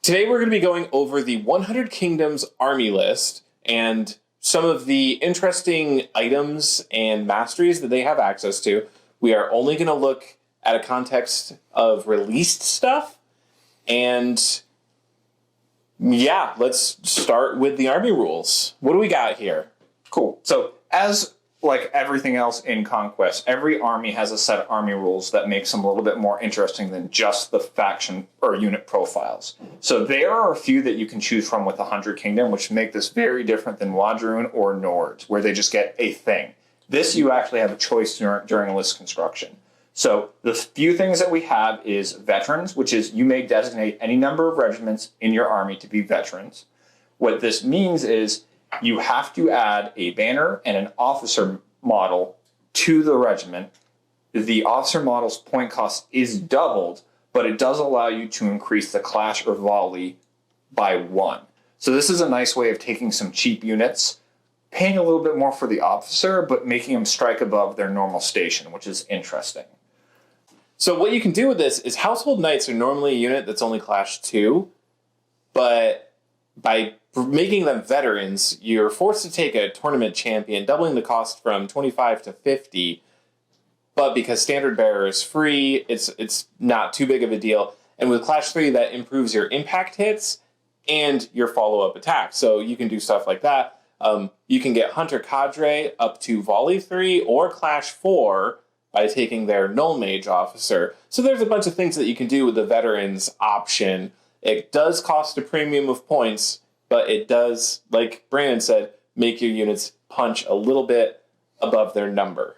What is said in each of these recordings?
Today we're going to be going over the 100 Kingdoms army list and some of the interesting items and masteries that they have access to. We are only going to look at a context of released stuff. And yeah, let's start with the army rules. What do we got here? Cool. So as like everything else in Conquest, every army has a set of army rules that makes them a little bit more interesting than just the faction or unit profiles. So there are a few that you can choose from with 100 Kingdom, which make this very different than Wadroon or Nords, where they just get a thing. This, you actually have a choice during list construction. So the few things that we have is veterans, which is you may designate any number of regiments in your army to be veterans. What this means is you have to add a banner and an officer model to the regiment. The officer model's point cost is doubled, but it does allow you to increase the clash or volley by 1. So this is a nice way of taking some cheap units, paying a little bit more for the officer, but making them strike above their normal station, which is interesting. So what you can do with this is Household Knights are normally a unit that's only clash 2, but by making them veterans, you're forced to take a tournament champion, doubling the cost from 25 to 50. But because Standard Bearer is free, it's not too big of a deal. And with Clash 3, that improves your impact hits and your follow-up attacks. So you can do stuff like that. You can get Hunter Cadre up to Volley 3 or Clash 4 by taking their Null Mage Officer. So there's a bunch of things that you can do with the veterans option. It does cost a premium of points, but it does, like Brandon said, make your units punch a little bit above their number.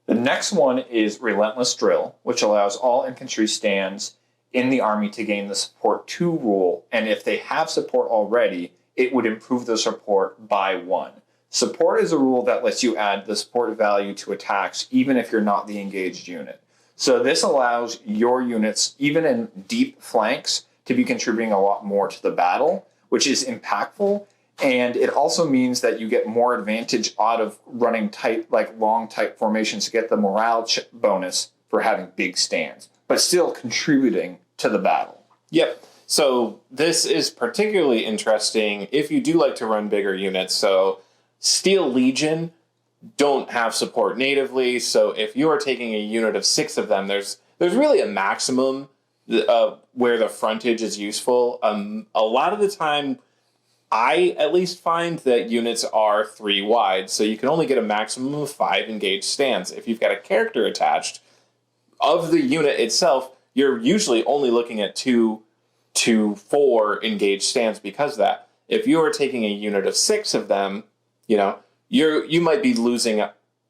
The next one is Relentless Drill, which allows all infantry stands in the army to gain the support 2 rule, and if they have support already, it would improve the support by 1. Support is a rule that lets you add the support value to attacks even if you're not the engaged unit. So this allows your units, even in deep flanks, to be contributing a lot more to the battle, which is impactful. And it also means that you get more advantage out of running tight, like long tight formations to get the morale bonus for having big stands, but still contributing to the battle. Yep. So this is particularly interesting if you do like to run bigger units. So Steel Legion don't have support natively. So if you are taking a unit of 6 of them, there's really a maximum where the frontage is useful. A lot of the time, I at least find that units are 3 wide, so you can only get a maximum of 5 engaged stands. If you've got a character attached of the unit itself, you're usually only looking at 2 to 4 engaged stands because of that. If you are taking a unit of 6 of them, you might be losing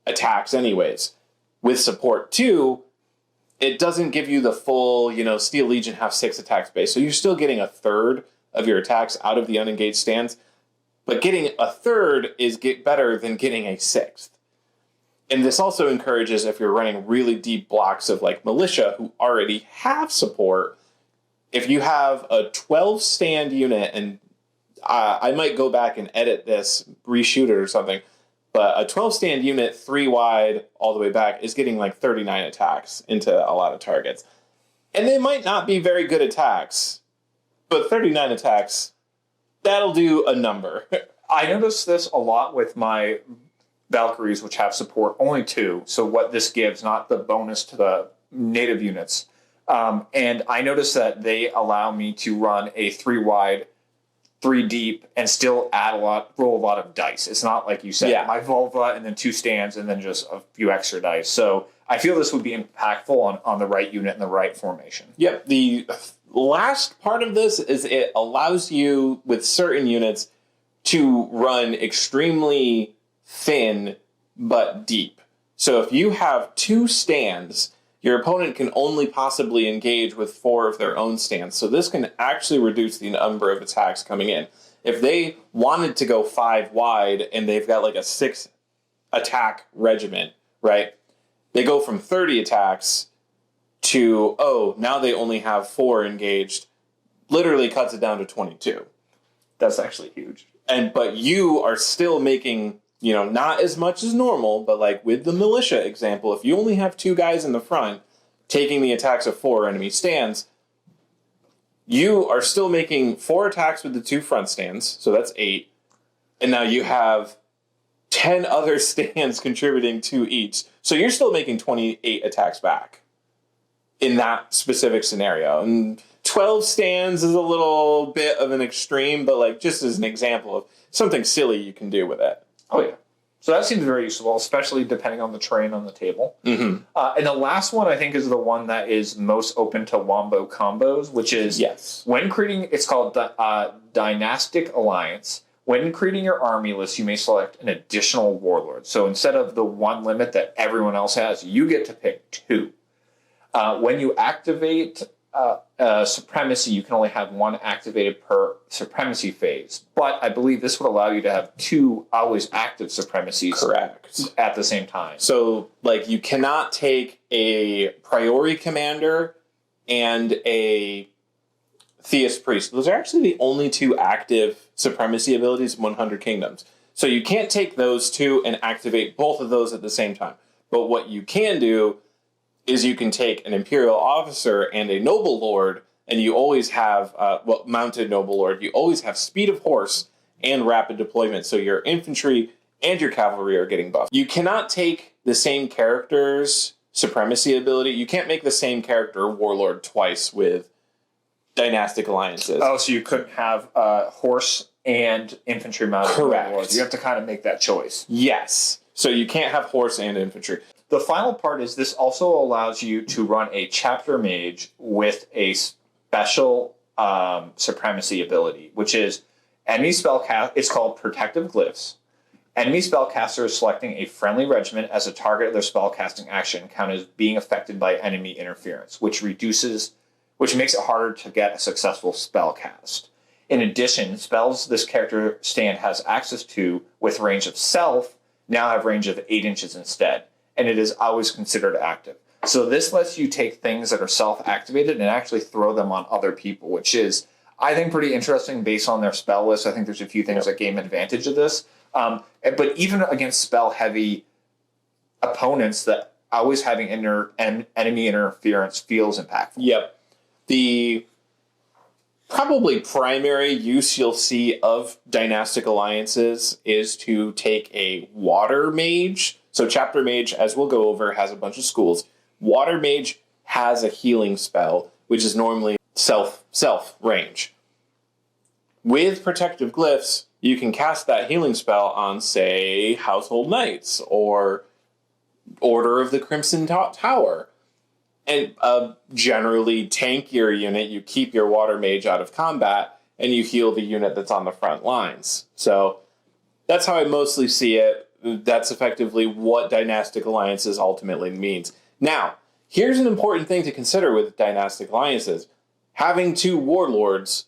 attacks anyways. With support 2, it doesn't give you the full, Steel Legion have 6 attack space. So you're still getting a third of your attacks out of the unengaged stands. But getting a third is better than getting a 6th. And this also encourages, if you're running really deep blocks of like militia who already have support, if you have a 12 stand unit, and I might go back and edit this, reshoot it or something, but a 12 stand unit, 3 wide, all the way back, is getting like 39 attacks into a lot of targets. And they might not be very good attacks, but 39 attacks, that'll do a number. I noticed this a lot with my Valkyries, which have support only 2. So what this gives, not the bonus to the native units. And I noticed that they allow me to run a 3 wide, 3 deep, and still roll a lot of dice. It's not like you said, my Vulva and then 2 stands and then just a few extra dice. So I feel this would be impactful on the right unit and the right formation. Yep. The last part of this is it allows you, with certain units, to run extremely thin but deep. So if you have 2 stands, your opponent can only possibly engage with 4 of their own stands. So this can actually reduce the number of attacks coming in. If they wanted to go 5 wide and they've got like a 6 attack regiment, right? They go from 30 attacks to, now they only have 4 engaged. Literally cuts it down to 22. That's actually huge. But you are still making, not as much as normal, but like with the militia example, if you only have 2 guys in the front taking the attacks of 4 enemy stands, you are still making 4 attacks with the 2 front stands, so that's 8. And now you have 10 other stands contributing 2 each. So you're still making 28 attacks back in that specific scenario. And 12 stands is a little bit of an extreme, but like just as an example of something silly you can do with it. Oh, yeah. So that seems very useful, especially depending on the terrain on the table. Mm-hmm. And the last one, I think, is the one that is most open to wombo combos, which is when creating, it's called Dynastic Alliance. When creating your army list, you may select an additional warlord. So instead of the 1 limit that everyone else has, you get to pick 2. When you activate Supremacy, you can only have 1 activated per Supremacy phase. But I believe this would allow you to have 2 always active Supremacies at the same time. So, like, you cannot take a Priory commander and a Theist Priest. Those are actually the only 2 active Supremacy abilities in 100 Kingdoms. So you can't take those 2 and activate both of those at the same time. But what you can do is you can take an Imperial Officer and a Noble Lord, and you always have, Mounted Noble Lord, you always have Speed of Horse and Rapid Deployment, so your infantry and your cavalry are getting buffed. You cannot take the same character's Supremacy ability. You can't make the same character Warlord twice with Dynastic Alliances. Oh, so you couldn't have Horse and Infantry mounted Warlords. You have to kind of make that choice. Yes. So you can't have Horse and Infantry. The final part is this also allows you to run a Chapter Mage with a special Supremacy ability, which is enemy spellcast. It's called Protective Glyphs. Enemy spellcasters selecting a friendly regiment as a target of their spellcasting action count as being affected by enemy interference, which makes it harder to get a successful spell cast. In addition, spells this character stand has access to with range of self now have range of 8 inches instead, and it is always considered active. So this lets you take things that are self-activated and actually throw them on other people, which is, I think, pretty interesting based on their spell list. I think there's a few things that gain advantage of this. But even against spell-heavy opponents, that always having enemy interference feels impactful. Yep. The probably primary use you'll see of Dynastic Alliances is to take a Water Mage. So Chapter Mage, as we'll go over, has a bunch of schools. Water Mage has a healing spell, which is normally self range. With Protective Glyphs, you can cast that healing spell on, say, Household Knights or Order of the Crimson Tower. And generally tank your unit, you keep your Water Mage out of combat, and you heal the unit that's on the front lines. So that's how I mostly see it. That's effectively what Dynastic Alliances ultimately means. Now, here's an important thing to consider with Dynastic Alliances. Having 2 warlords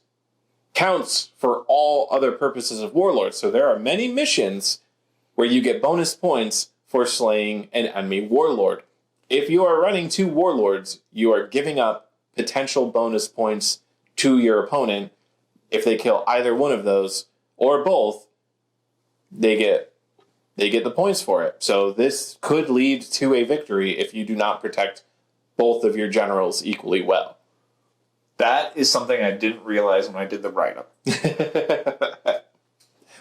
counts for all other purposes of warlords. So there are many missions where you get bonus points for slaying an enemy warlord. If you are running 2 warlords, you are giving up potential bonus points to your opponent. If they kill either one of those or both, they get the points for it. So this could lead to a victory if you do not protect both of your generals equally well. That is something I didn't realize when I did the write-up.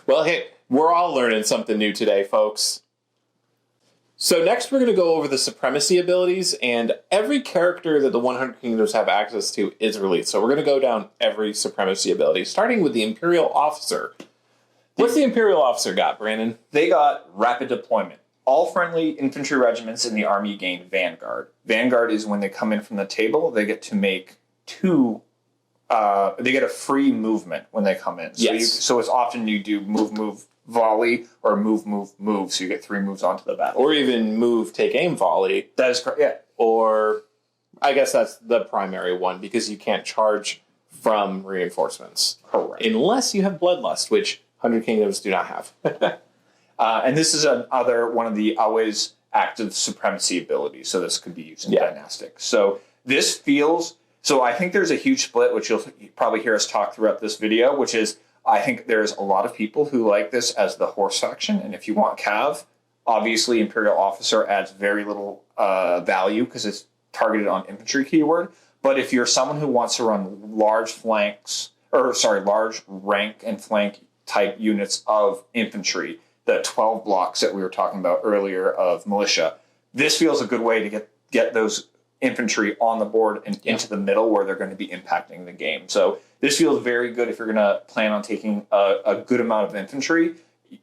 Well, hey, we're all learning something new today, folks. So next we're going to go over the Supremacy abilities, and every character that the 100 Kingdoms have access to is released. So we're going to go down every Supremacy ability, starting with the Imperial Officer. What's the Imperial Officer got, Brandon? They got Rapid Deployment. All friendly infantry regiments in the army gain Vanguard. Vanguard is when they come in from the table, they get to make 2... they get a free movement when they come in. So, yes. So it's often you do move, volley, or move, so you get 3 moves onto the battle. Or even move, take aim, volley. That is correct, yeah. Or, I guess that's the primary one, because you can't charge from reinforcements. Correct. Unless you have Bloodlust, which 100 Kingdoms do not have. And this is one of the always active Supremacy abilities, so this could be used in Dynastic. So this feels... So I think there's a huge split, which you'll probably hear us talk throughout this video, which is I think there's a lot of people who like this as the horse faction. And if you want Cav, obviously Imperial Officer adds very little value because it's targeted on infantry keyword. But if you're someone who wants to run large rank and flank type units of infantry, the 12 blocks that we were talking about earlier of militia, this feels a good way to get those infantry on the board and into the middle where they're going to be impacting the game. So this feels very good if you're going to plan on taking a good amount of infantry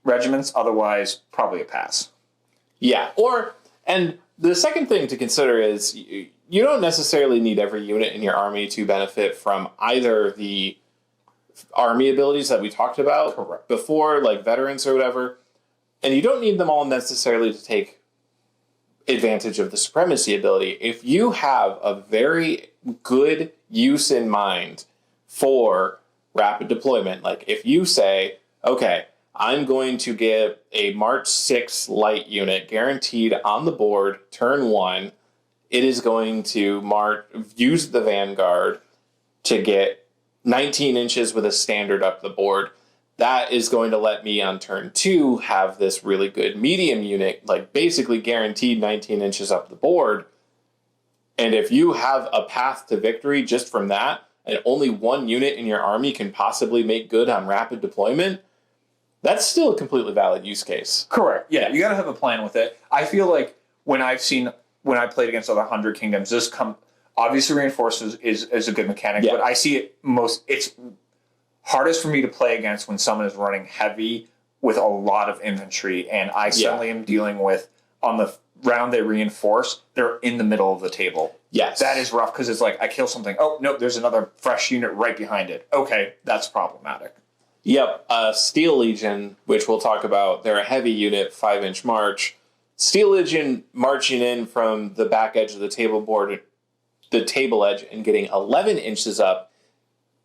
regiments. Otherwise, probably a pass. Yeah. And the second thing to consider is you don't necessarily need every unit in your army to benefit from either the army abilities that we talked about before, like veterans or whatever. And you don't need them all necessarily to take advantage of the Supremacy ability. If you have a very good use in mind for rapid deployment, like if you say, okay, I'm going to get a March 6 light unit guaranteed on the board, turn 1. It is going to use the Vanguard to get 19 inches with a standard up the board. That is going to let me on turn 2 have this really good medium unit, like basically guaranteed 19 inches up the board. And if you have a path to victory just from that, and only one unit in your army can possibly make good on rapid deployment, that's still a completely valid use case. Correct. Yeah, you got to have a plan with it. I feel like when I played against other 100 Kingdoms, obviously reinforces is a good mechanic, but I see it's hardest for me to play against when someone is running heavy with a lot of infantry, and I suddenly am dealing with, on the round they reinforce, they're in the middle of the table. Yes. That is rough, because it's like, I kill something, oh, no, there's another fresh unit right behind it. Okay, that's problematic. Yep, Steel Legion, which we'll talk about, they're a heavy unit, 5-inch march. Steel Legion marching in from the back edge of the table edge, and getting 11 inches up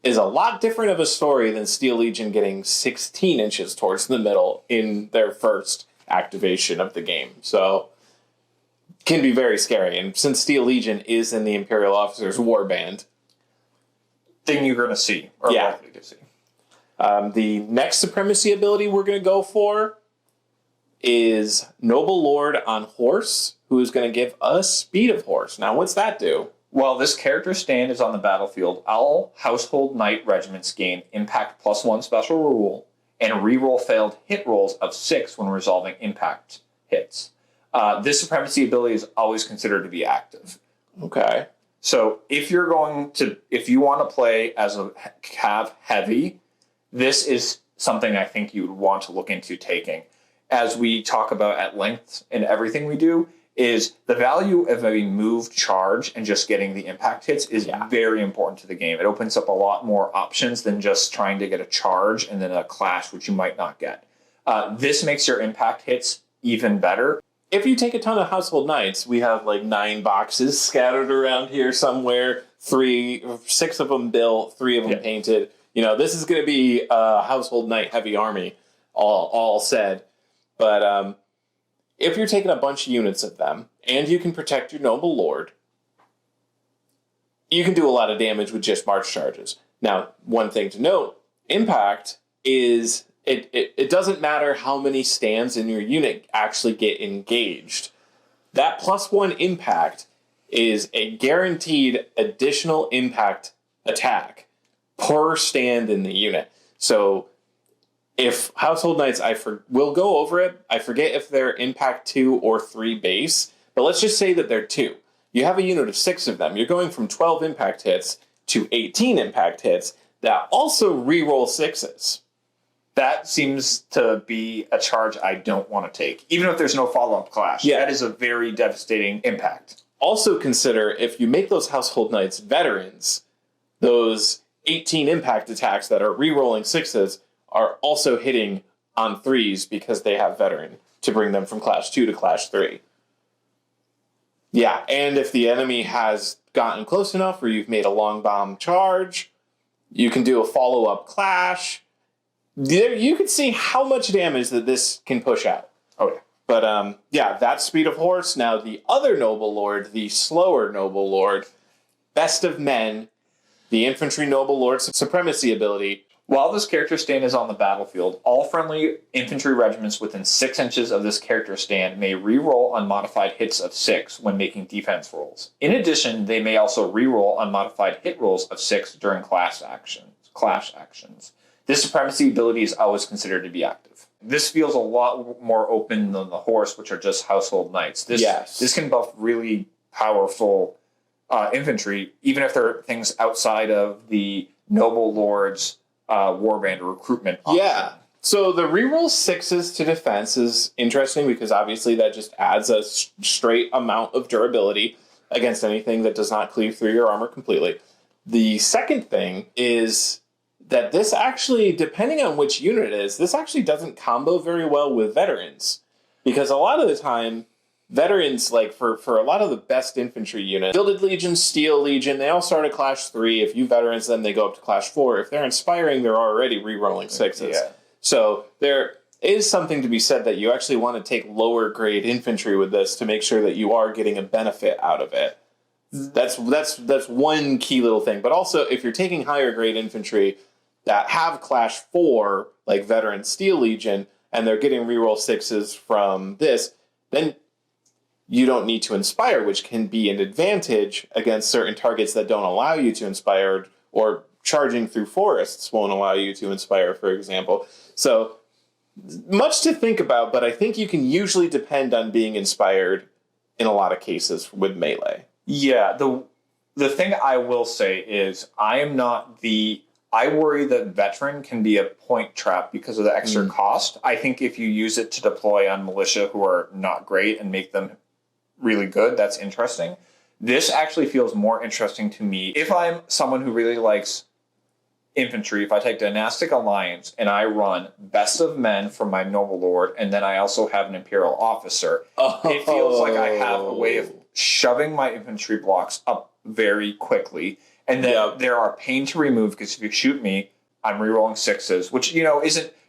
is a lot different of a story than Steel Legion getting 16 inches towards the middle in their first activation of the game. So, can be very scary. And since Steel Legion is in the Imperial Officer's warband, thing you're going to see, or likely to see. The next Supremacy ability we're going to go for is Noble Lord on Horse, who is going to give us Speed of Horse. Now, what's that do? While this character's stand is on the battlefield, all Household Knight regiments gain Impact +1 special rule and reroll failed hit rolls of 6 when resolving impact hits. This Supremacy ability is always considered to be active. Okay. So if you want to play as a Cav heavy, this is something I think you would want to look into taking. As we talk about at length in everything we do, is the value of a moved charge and just getting the impact hits is very important to the game. It opens up a lot more options than just trying to get a charge and then a clash, which you might not get. This makes your impact hits even better. If you take a ton of Household Knights, we have like 9 boxes scattered around here somewhere, 6 of them built, 3 of them painted. You know, this is going to be a Household Knight heavy army, all said. But if you're taking a bunch of units of them, and you can protect your Noble Lord, you can do a lot of damage with just march charges. Now, one thing to note, impact is, it doesn't matter how many stands in your unit actually get engaged. That +1 impact is a guaranteed additional impact attack per stand in the unit. So if Household Knights, we'll go over it. I forget if they're impact 2 or 3 base, but let's just say that they're 2. You have a unit of 6 of them. You're going from 12 impact hits to 18 impact hits that also reroll 6s. That seems to be a charge I don't want to take, even if there's no follow-up clash. Yeah. That is a very devastating impact. Also consider, if you make those Household Knights veterans, those 18 impact attacks that are rerolling 6s are also hitting on 3s because they have veteran to bring them from clash 2 to clash 3. Yeah, and if the enemy has gotten close enough or you've made a long bomb charge, you can do a follow-up clash. You can see how much damage that this can push out. Oh, yeah. But, that's Speed of Horse. Now, the other Noble Lord, the slower Noble Lord, Best of Men, the Infantry Noble Lord's Supremacy ability, While this character stand is on the battlefield, all friendly infantry regiments within 6 inches of this character stand may re-roll unmodified hits of 6 when making defense rolls. In addition, they may also re-roll unmodified hit rolls of 6 during clash actions. This Supremacy ability is always considered to be active. This feels a lot more open than the Horse, which are just household knights. This can buff really powerful infantry, even if there are things outside of the Noble Lord's warband recruitment option. Yeah. So the reroll 6s to defense is interesting because obviously that just adds a straight amount of durability against anything that does not cleave through your armor completely. The second thing is that this actually, depending on which unit it is, this actually doesn't combo very well with veterans. Because a lot of the time, veterans, like for a lot of the best infantry units, Gilded Legion, Steel Legion, they all start at Clash 3. If you veterans, then they go up to Clash 4. If they're inspiring, they're already re-rolling 6s. Yeah. So there is something to be said that you actually want to take lower grade infantry with this to make sure that you are getting a benefit out of it. That's one key little thing. But also, if you're taking higher grade infantry that have Clash 4, like Veteran Steel Legion, and they're getting re-roll 6s from this, then you don't need to inspire, which can be an advantage against certain targets that don't allow you to inspire, or charging through forests won't allow you to inspire, for example. So, much to think about, but I think you can usually depend on being inspired in a lot of cases with melee. Yeah, the thing I will say is I worry that Veteran can be a point trap because of the extra cost. I think if you use it to deploy on militia who are not great and make them really good, that's interesting. This actually feels more interesting to me. If I'm someone who really likes infantry, if I take Dynastic Alliance and I run Best of Men from my Noble Lord, and then I also have an Imperial Officer, it feels like I have a way of shoving my infantry blocks up very quickly. And then there are pain to remove because if you shoot me, I'm rerolling 6s, which,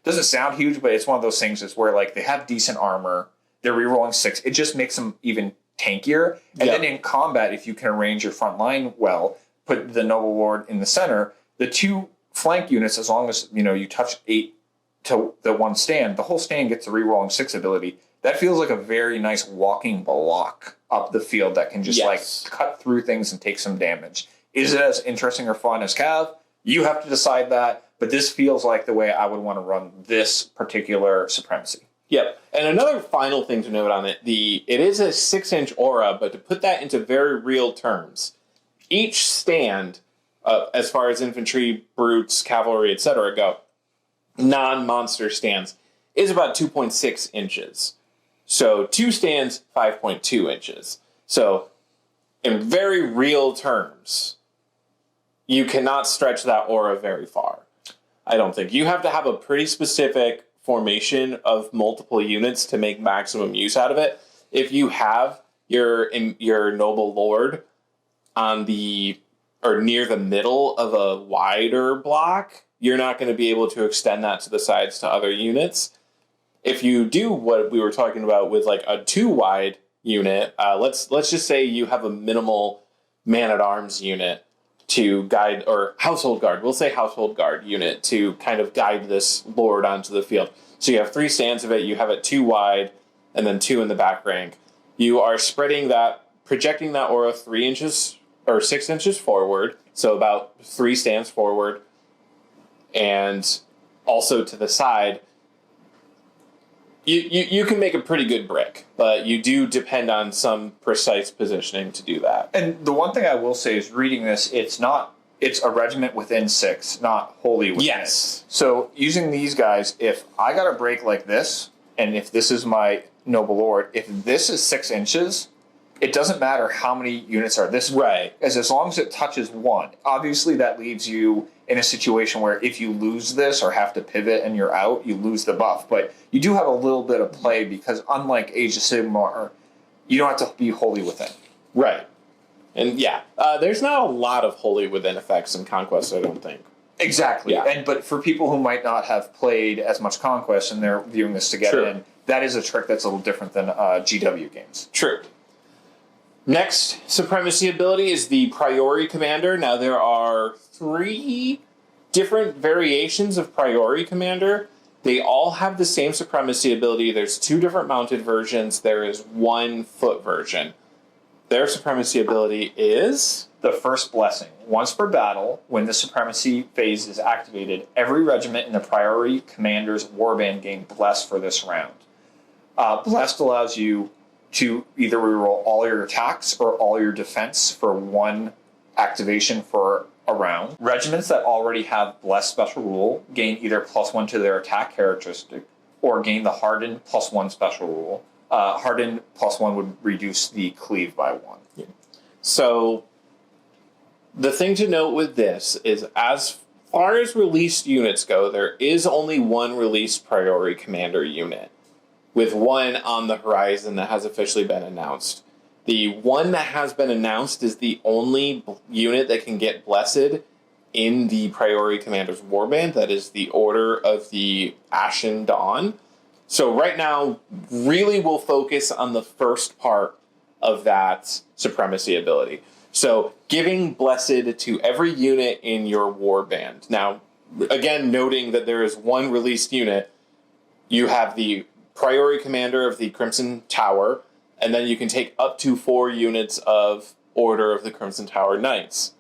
doesn't sound huge, but it's one of those things is where like they have decent armor, they're rerolling 6. It just makes them even tankier. And then in combat, if you can arrange your front line well, put the Noble Lord in the center, the 2 flank units, as long as you touch 8 to the 1 stand, the whole stand gets the rerolling 6 ability. That feels like a very nice walking block up the field that can just like cut through things and take some damage. Is it as interesting or fun as Cav? You have to decide that, but this feels like the way I would want to run this particular Supremacy. Yep. And another final thing to note on it, it is a 6-inch aura, but to put that into very real terms, each stand, as far as infantry, brutes, cavalry, etc. go, non-monster stands, is about 2.6 inches. So 2 stands, 5.2 inches. So in very real terms, you cannot stretch that aura very far. I don't think. You have to have a pretty specific formation of multiple units to make maximum use out of it. If you have your Noble Lord on near the middle of a wider block, you're not going to be able to extend that to the sides to other units. If you do what we were talking about with like a 2 wide unit, let's just say you have a minimal man-at-arms unit to guide, or household guard, we'll say household guard unit to kind of guide this lord onto the field. So you have 3 stands of it, you have it 2 wide, and then 2 in the back rank. You are spreading that, projecting that aura 3 inches or 6 inches forward, so about 3 stands forward, and also to the side. You can make a pretty good brick, but you do depend on some precise positioning to do that. And the one thing I will say is reading this, it's a regiment within 6, not wholly within. Yes. So using these guys, if I got a break like this, and if this is my Noble Lord, if this is 6 inches, it doesn't matter how many units are this way. Right. As long as it touches 1. Obviously, that leaves you in a situation where if you lose this or have to pivot and you're out, you lose the buff. But you do have a little bit of play because unlike Age of Sigmar, you don't have to be wholly within. Right. And there's not a lot of wholly within effects in Conquest, I don't think. Exactly. Yeah. But for people who might not have played as much Conquest and they're viewing this to get in, that is a trick that's a little different than GW games. True. Next Supremacy ability is the Priory Commander. Now there are 3 different variations of Priory Commander. They all have the same Supremacy ability. There's 2 different mounted versions. There is 1 foot version. Their Supremacy ability is... The first blessing. Once per battle, when the Supremacy phase is activated, every regiment in the Priory Commander's warband gain Bless for this round. Blessed allows you to either reroll all your attacks or all your defense for 1 activation for a round. Regiments that already have Blessed special rule gain either +1 to their attack characteristic or gain the Hardened +1 special rule. Hardened +1 would reduce the cleave by 1. Yeah. So... the thing to note with this is, as far as released units go, there is only 1 released Priory Commander unit, with 1 on the horizon that has officially been announced. The one that has been announced is the only unit that can get Blessed in the Priory Commander's Warband. That is the Order of the Ashen Dawn. So right now, really we'll focus on the first part of that Supremacy ability. So, giving Blessed to every unit in your warband. Now, again, noting that there is 1 released unit, you have the Priory Commander of the Crimson Tower, and then you can take up to 4 units of Order of the Crimson Tower Knights.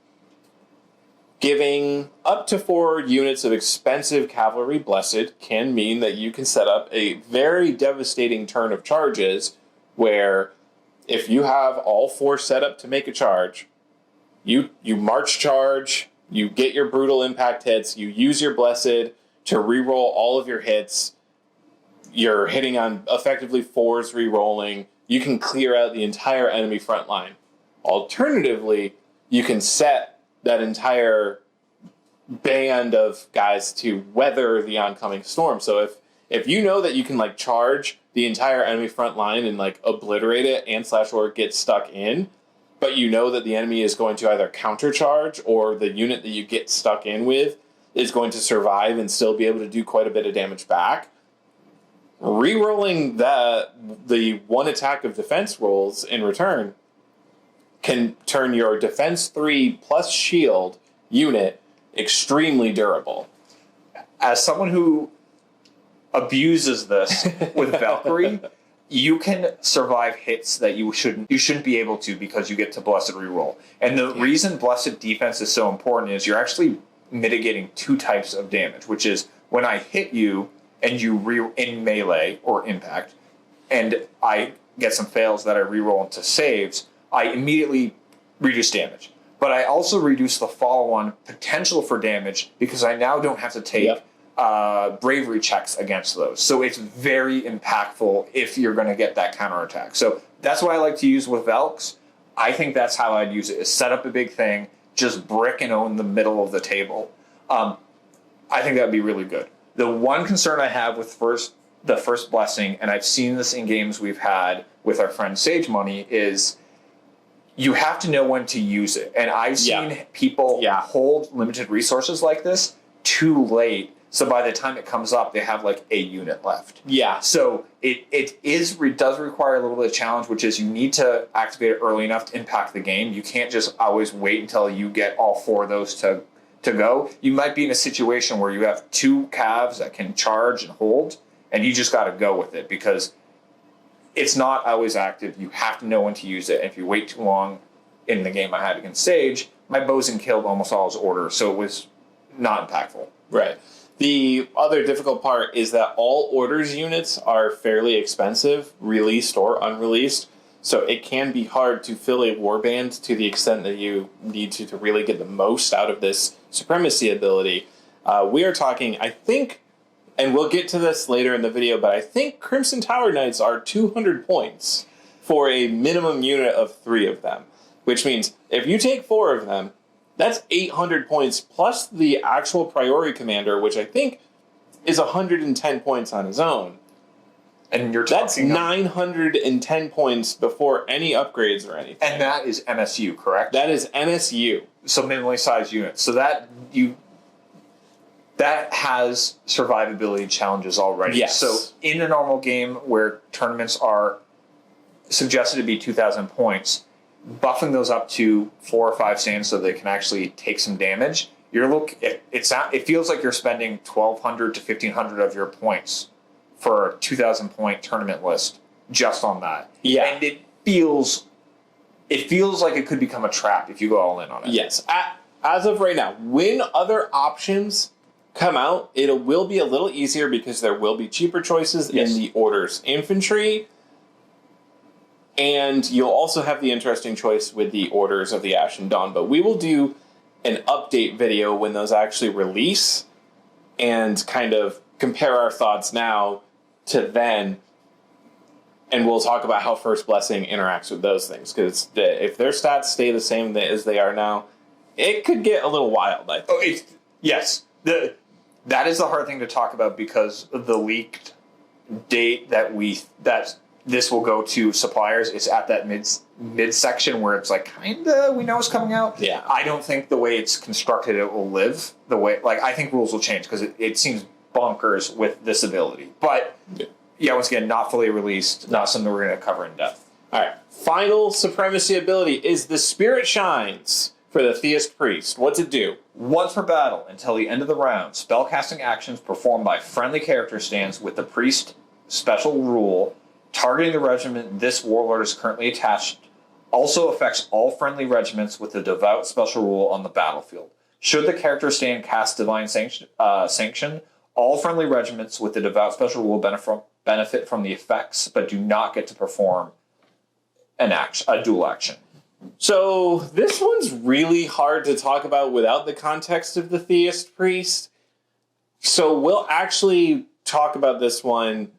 Giving up to 4 units of expensive Cavalry Blessed can mean that you can set up a very devastating turn of charges, where... if you have all 4 set up to make a charge, you march charge, you get your brutal impact hits, you use your Blessed to reroll all of your hits, you're hitting on effectively 4s rerolling, you can clear out the entire enemy front line. Alternatively, you can set that entire band of guys to weather the oncoming storm. So if you know that you can charge the entire enemy front line and obliterate it and /or get stuck in, but you know that the enemy is going to either countercharge or the unit that you get stuck in with is going to survive and still be able to do quite a bit of damage back, rerolling the 1 attack of defense rolls in return can turn your defense 3 plus shield unit extremely durable. As someone who abuses this with Valkyrie, you can survive hits that you shouldn't be able to, because you get to Blessed reroll. And the reason Blessed defense is so important is you're actually mitigating 2 types of damage, which is when I hit you and you in melee or impact, and I get some fails that I reroll into saves, I immediately reduce damage. But I also reduce the follow-on potential for damage because I now don't have to take bravery checks against those. So it's very impactful if you're going to get that counterattack. So that's what I like to use with Valks. I think that's how I'd use it, is set up a big thing, just brick and own the middle of the table. I think that would be really good. The one concern I have with the first blessing, and I've seen this in games we've had with our friend Sage Money, is you have to know when to use it. And I've seen people hold limited resources like this too late. So by the time it comes up, they have a unit left. Yeah. So it does require a little bit of challenge, which is you need to activate it early enough to impact the game. You can't just always wait until you get all 4 of those to go. You might be in a situation where you have 2 calves that can charge and hold, and you just got to go with it because it's not always active. You have to know when to use it. And if you wait too long, in the game I had against Sage, my Bosun killed almost all his orders, so it was not impactful. Right. The other difficult part is that all orders units are fairly expensive, released or unreleased, so it can be hard to fill a warband to the extent that you need to really get the most out of this Supremacy ability. We are talking, I think, and we'll get to this later in the video, but I think Crimson Tower Knights are 200 points for a minimum unit of 3 of them, which means if you take 4 of them, that's 800 points plus the actual Priory Commander, which I think is 110 points on his own. And you're That's talking 910 points before any upgrades or anything. And that is MSU, correct? That is MSU. So minimally sized units. So that has survivability challenges already. Yes. So in a normal game where tournaments are suggested to be 2,000 points, buffing those up to 4 or 5 sands so they can actually take some damage it feels like you're spending 1,200 to 1,500 of your points for a 2,000 point tournament list just on that. Yeah. And it feels like it could become a trap if you go all in on it. Yes. As of right now, when other options come out, it will be a little easier because there will be cheaper choices in the Order's infantry. And you'll also have the interesting choice with the Orders of the Ashen Dawn. But we will do an update video when those actually release and kind of compare our thoughts now to then. And we'll talk about how First Blessing interacts with those things. Because if their stats stay the same as they are now, it could get a little wild, I think. Yes. That is the hard thing to talk about because the leaked date that this will go to suppliers is at that mid section where it's like kinda we know it's coming out. Yeah. I don't think the way it's constructed it will live the way I think rules will change because it seems bonkers with this ability. But once again, not fully released, not something we're going to cover in depth. All right. Final Supremacy ability is the Spirit Shines for the Theist Priest. What's it do? Once per battle, until the end of the round, spellcasting actions performed by friendly character stands with the Priest special rule targeting the regiment this warlord is currently attached also affects all friendly regiments with the Devout special rule on the battlefield. Should the character stand cast Divine Sanction, all friendly regiments with the Devout special rule benefit from the effects, but do not get to perform a dual action. So this one's really hard to talk about without the context of the Theist Priest. So we'll actually talk about this one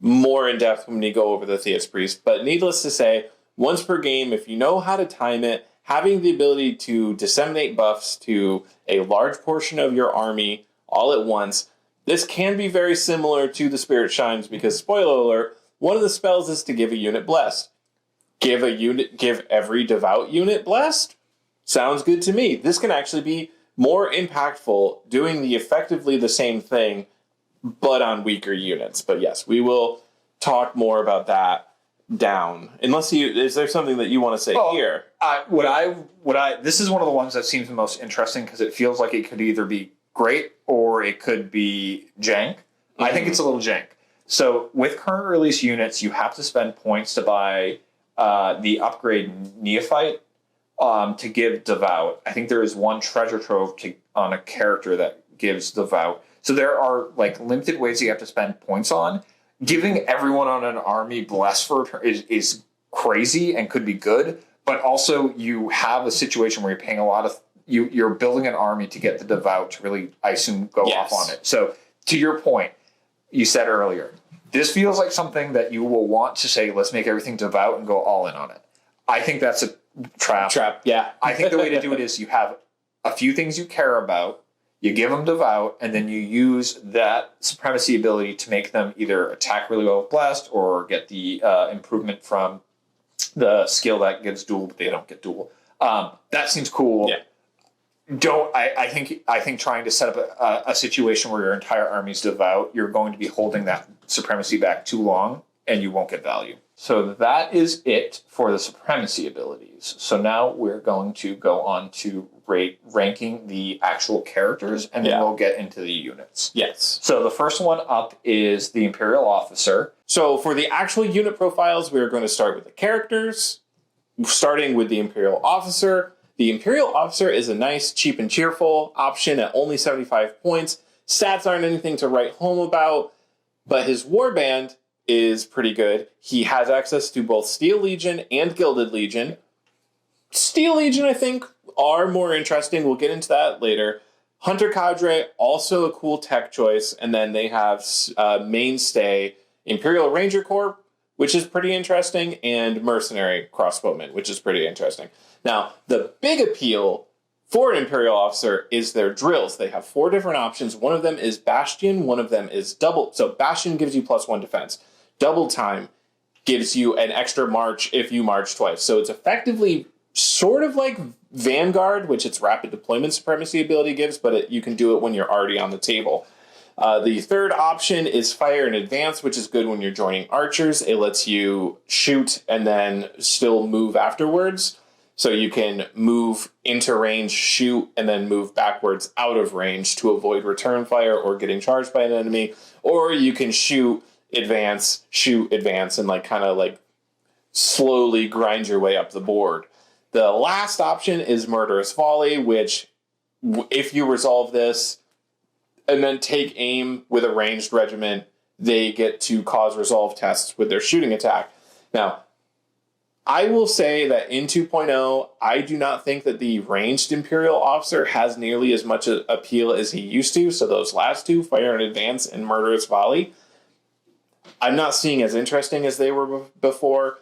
more in depth when we go over the Theist Priest. But needless to say, once per game, if you know how to time it, having the ability to disseminate buffs to a large portion of your army all at once, this can be very similar to the Spirit Shines because, spoiler alert, one of the spells is to give a unit blessed. Give every devout unit blessed? Sounds good to me. This can actually be more impactful doing effectively the same thing, but on weaker units. But yes, we will talk more about that down. Is there something that you want to say here? This is one of the ones that seems the most interesting because it feels like it could either be great or it could be jank. Mm-hmm. I think it's a little jank. So with current release units, you have to spend points to buy the upgrade Neophyte to give Devout. I think there is one treasure trove on a character that gives Devout. So there are limited ways you have to spend points on. Giving everyone on an army blessed for a turn is crazy and could be good, but also you have a situation where you're paying a lot of you're building an army to get the Devout to really, I assume, go off on it. So to your point, you said earlier, this feels like something that you will want to say, let's make everything Devout and go all in on it. I think that's a trap. Yeah. I think the way to do it is you have a few things you care about, you give them Devout, and then you use that Supremacy ability to make them either attack really well with Blessed or get the improvement from the skill that gives duel, but they don't get duel. That seems cool. Yeah. I think trying to set up a situation where your entire army's Devout, you're going to be holding that Supremacy back too long, and you won't get value. So that is it for the Supremacy abilities. So now we're going to go on to ranking the actual characters, and then we'll get into the units. Yes. So the first one up is the Imperial Officer. So for the actual unit profiles, we're going to start with the characters, starting with the Imperial Officer. The Imperial Officer is a nice, cheap, and cheerful option at only 75 points. Stats aren't anything to write home about, but his warband is pretty good. He has access to both Steel Legion and Gilded Legion. Steel Legion, I think, are more interesting. We'll get into that later. Hunter Cadre, also a cool tech choice. And then they have mainstay Imperial Ranger Corps, which is pretty interesting, and Mercenary Crossbowmen, which is pretty interesting. Now, the big appeal for an Imperial Officer is their drills. They have 4 different options. One of them is Bastion. One of them is double. So Bastion gives you +1 defense. Double Time gives you an extra march if you march twice. So it's effectively sort of like Vanguard, which its rapid deployment supremacy ability gives, but you can do it when you're already on the table. The third option is Fire in Advance, which is good when you're joining archers. It lets you shoot and then still move afterwards. So you can move into range, shoot, and then move backwards out of range to avoid return fire or getting charged by an enemy. Or you can shoot, advance, and like kind of like slowly grind your way up the board. The last option is Murderous Volley, which if you resolve this and then take aim with a ranged regiment, they get to cause resolve tests with their shooting attack. Now, I will say that in 2.0, I do not think that the ranged Imperial Officer has nearly as much appeal as he used to. So those last two, Fire and Advance and Murderous Volley, I'm not seeing as interesting as they were before.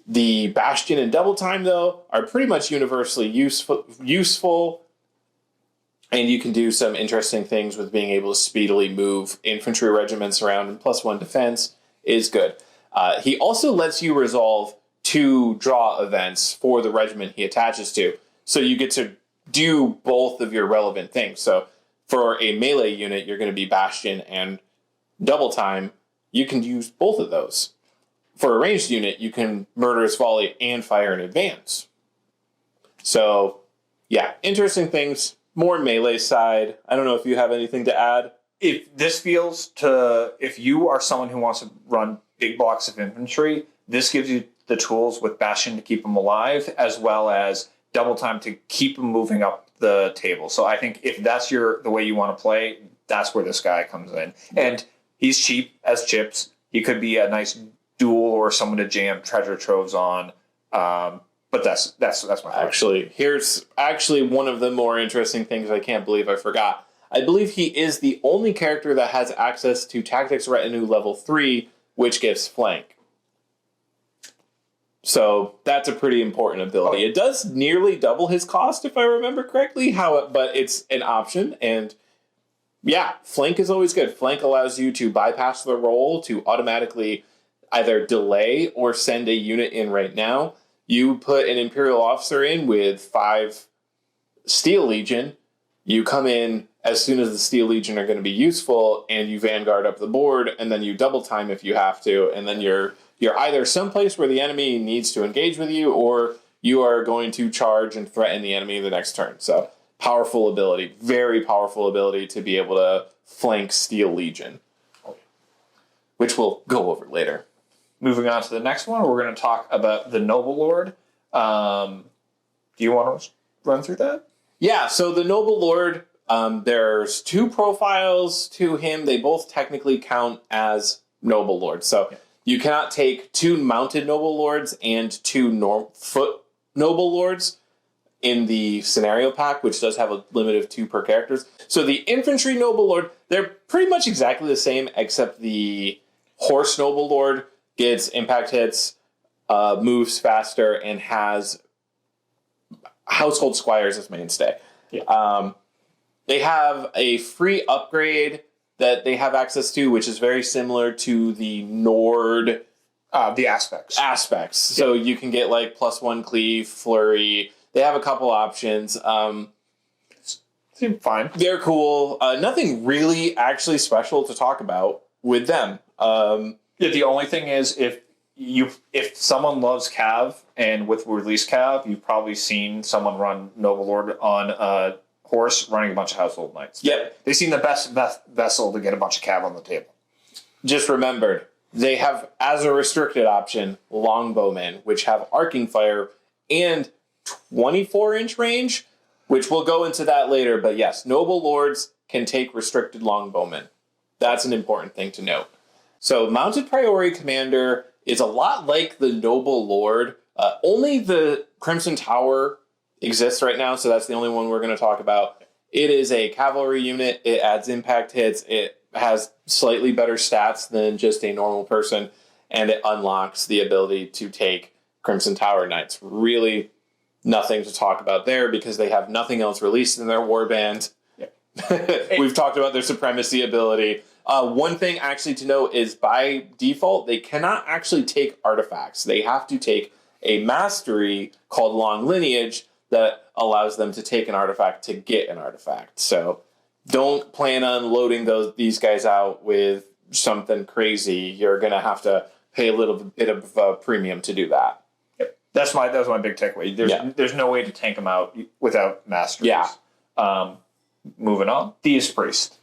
The Bastion and Double Time, though, are pretty much universally useful, and you can do some interesting things with being able to speedily move infantry regiments around, and +1 defense is good. He also lets you resolve 2 draw events for the regiment he attaches to, so you get to do both of your relevant things. So for a melee unit, you're going to be Bastion and Double Time. You can use both of those. For a ranged unit, you can Murderous Volley and Fire in Advance. So, yeah, interesting things. More melee side. I don't know if you have anything to add. If you are someone who wants to run big blocks of infantry, this gives you the tools with Bastion to keep them alive, as well as Double Time to keep them moving up the table. So I think if that's the way you want to play, that's where this guy comes in. And he's cheap as chips. He could be a nice duel or someone to jam treasure troves on. But that's my question. Here's one of the more interesting things I can't believe I forgot. I believe he is the only character that has access to Tactics Retinue level 3, which gives flank. So that's a pretty important ability. It does nearly double his cost, if I remember correctly, but it's an option. And yeah, flank is always good. Flank allows you to bypass the roll to automatically either delay or send a unit in right now. You put an Imperial Officer in with 5 Steel Legion. You come in as soon as the Steel Legion are going to be useful, and you Vanguard up the board, and then you Double Time if you have to, and then you're either someplace where the enemy needs to engage with you, or you are going to charge and threaten the enemy the next turn. So, powerful ability. Very powerful ability to be able to flank Steel Legion, which we'll go over later. Moving on to the next one, we're going to talk about the Noble Lord. Do you want to run through that? Yeah, so the Noble Lord, there's 2 profiles to him. They both technically count as Noble Lords. So you cannot take 2 mounted Noble Lords and 2 foot Noble Lords in the scenario pack, which does have a limit of 2 per characters. So the Infantry Noble Lord, they're pretty much exactly the same, except the Horse Noble Lord gets impact hits, moves faster, and has Household Squires as mainstay. Yeah. They have a free upgrade that they have access to, which is very similar to the Nord... the aspects. Aspects. So you can get like +1 cleave, flurry. They have a couple options. Seem fine. They're cool. Nothing really actually special to talk about with them. The only thing is if someone loves Cav, and with release Cav, you've probably seen someone run Noble Lord on a horse running a bunch of Household Knights. Yep. They seem the best vessel to get a bunch of Cav on the table. Just remembered, they have, as a restricted option, Longbowmen, which have arcing fire and 24-inch range, which we'll go into that later. But yes, Noble Lords can take restricted Longbowmen. That's an important thing to note. So Mounted Priory Commander is a lot like the Noble Lord. Only the Crimson Tower exists right now, so that's the only one we're going to talk about. It is a cavalry unit. It adds impact hits. It has slightly better stats than just a normal person, and it unlocks the ability to take Crimson Tower Knights. Really nothing to talk about there because they have nothing else released in their warband. Yeah. We've talked about their Supremacy ability. One thing actually to note is by default, they cannot actually take artifacts. They have to take a mastery called Long Lineage that allows them to take an artifact to get an artifact. So don't plan on loading these guys out with something crazy. You're going to have to pay a little bit of a premium to do that. Yep. That was my big takeaway. There's no way to tank him out without masteries. Yeah. Moving on. Theist Priest.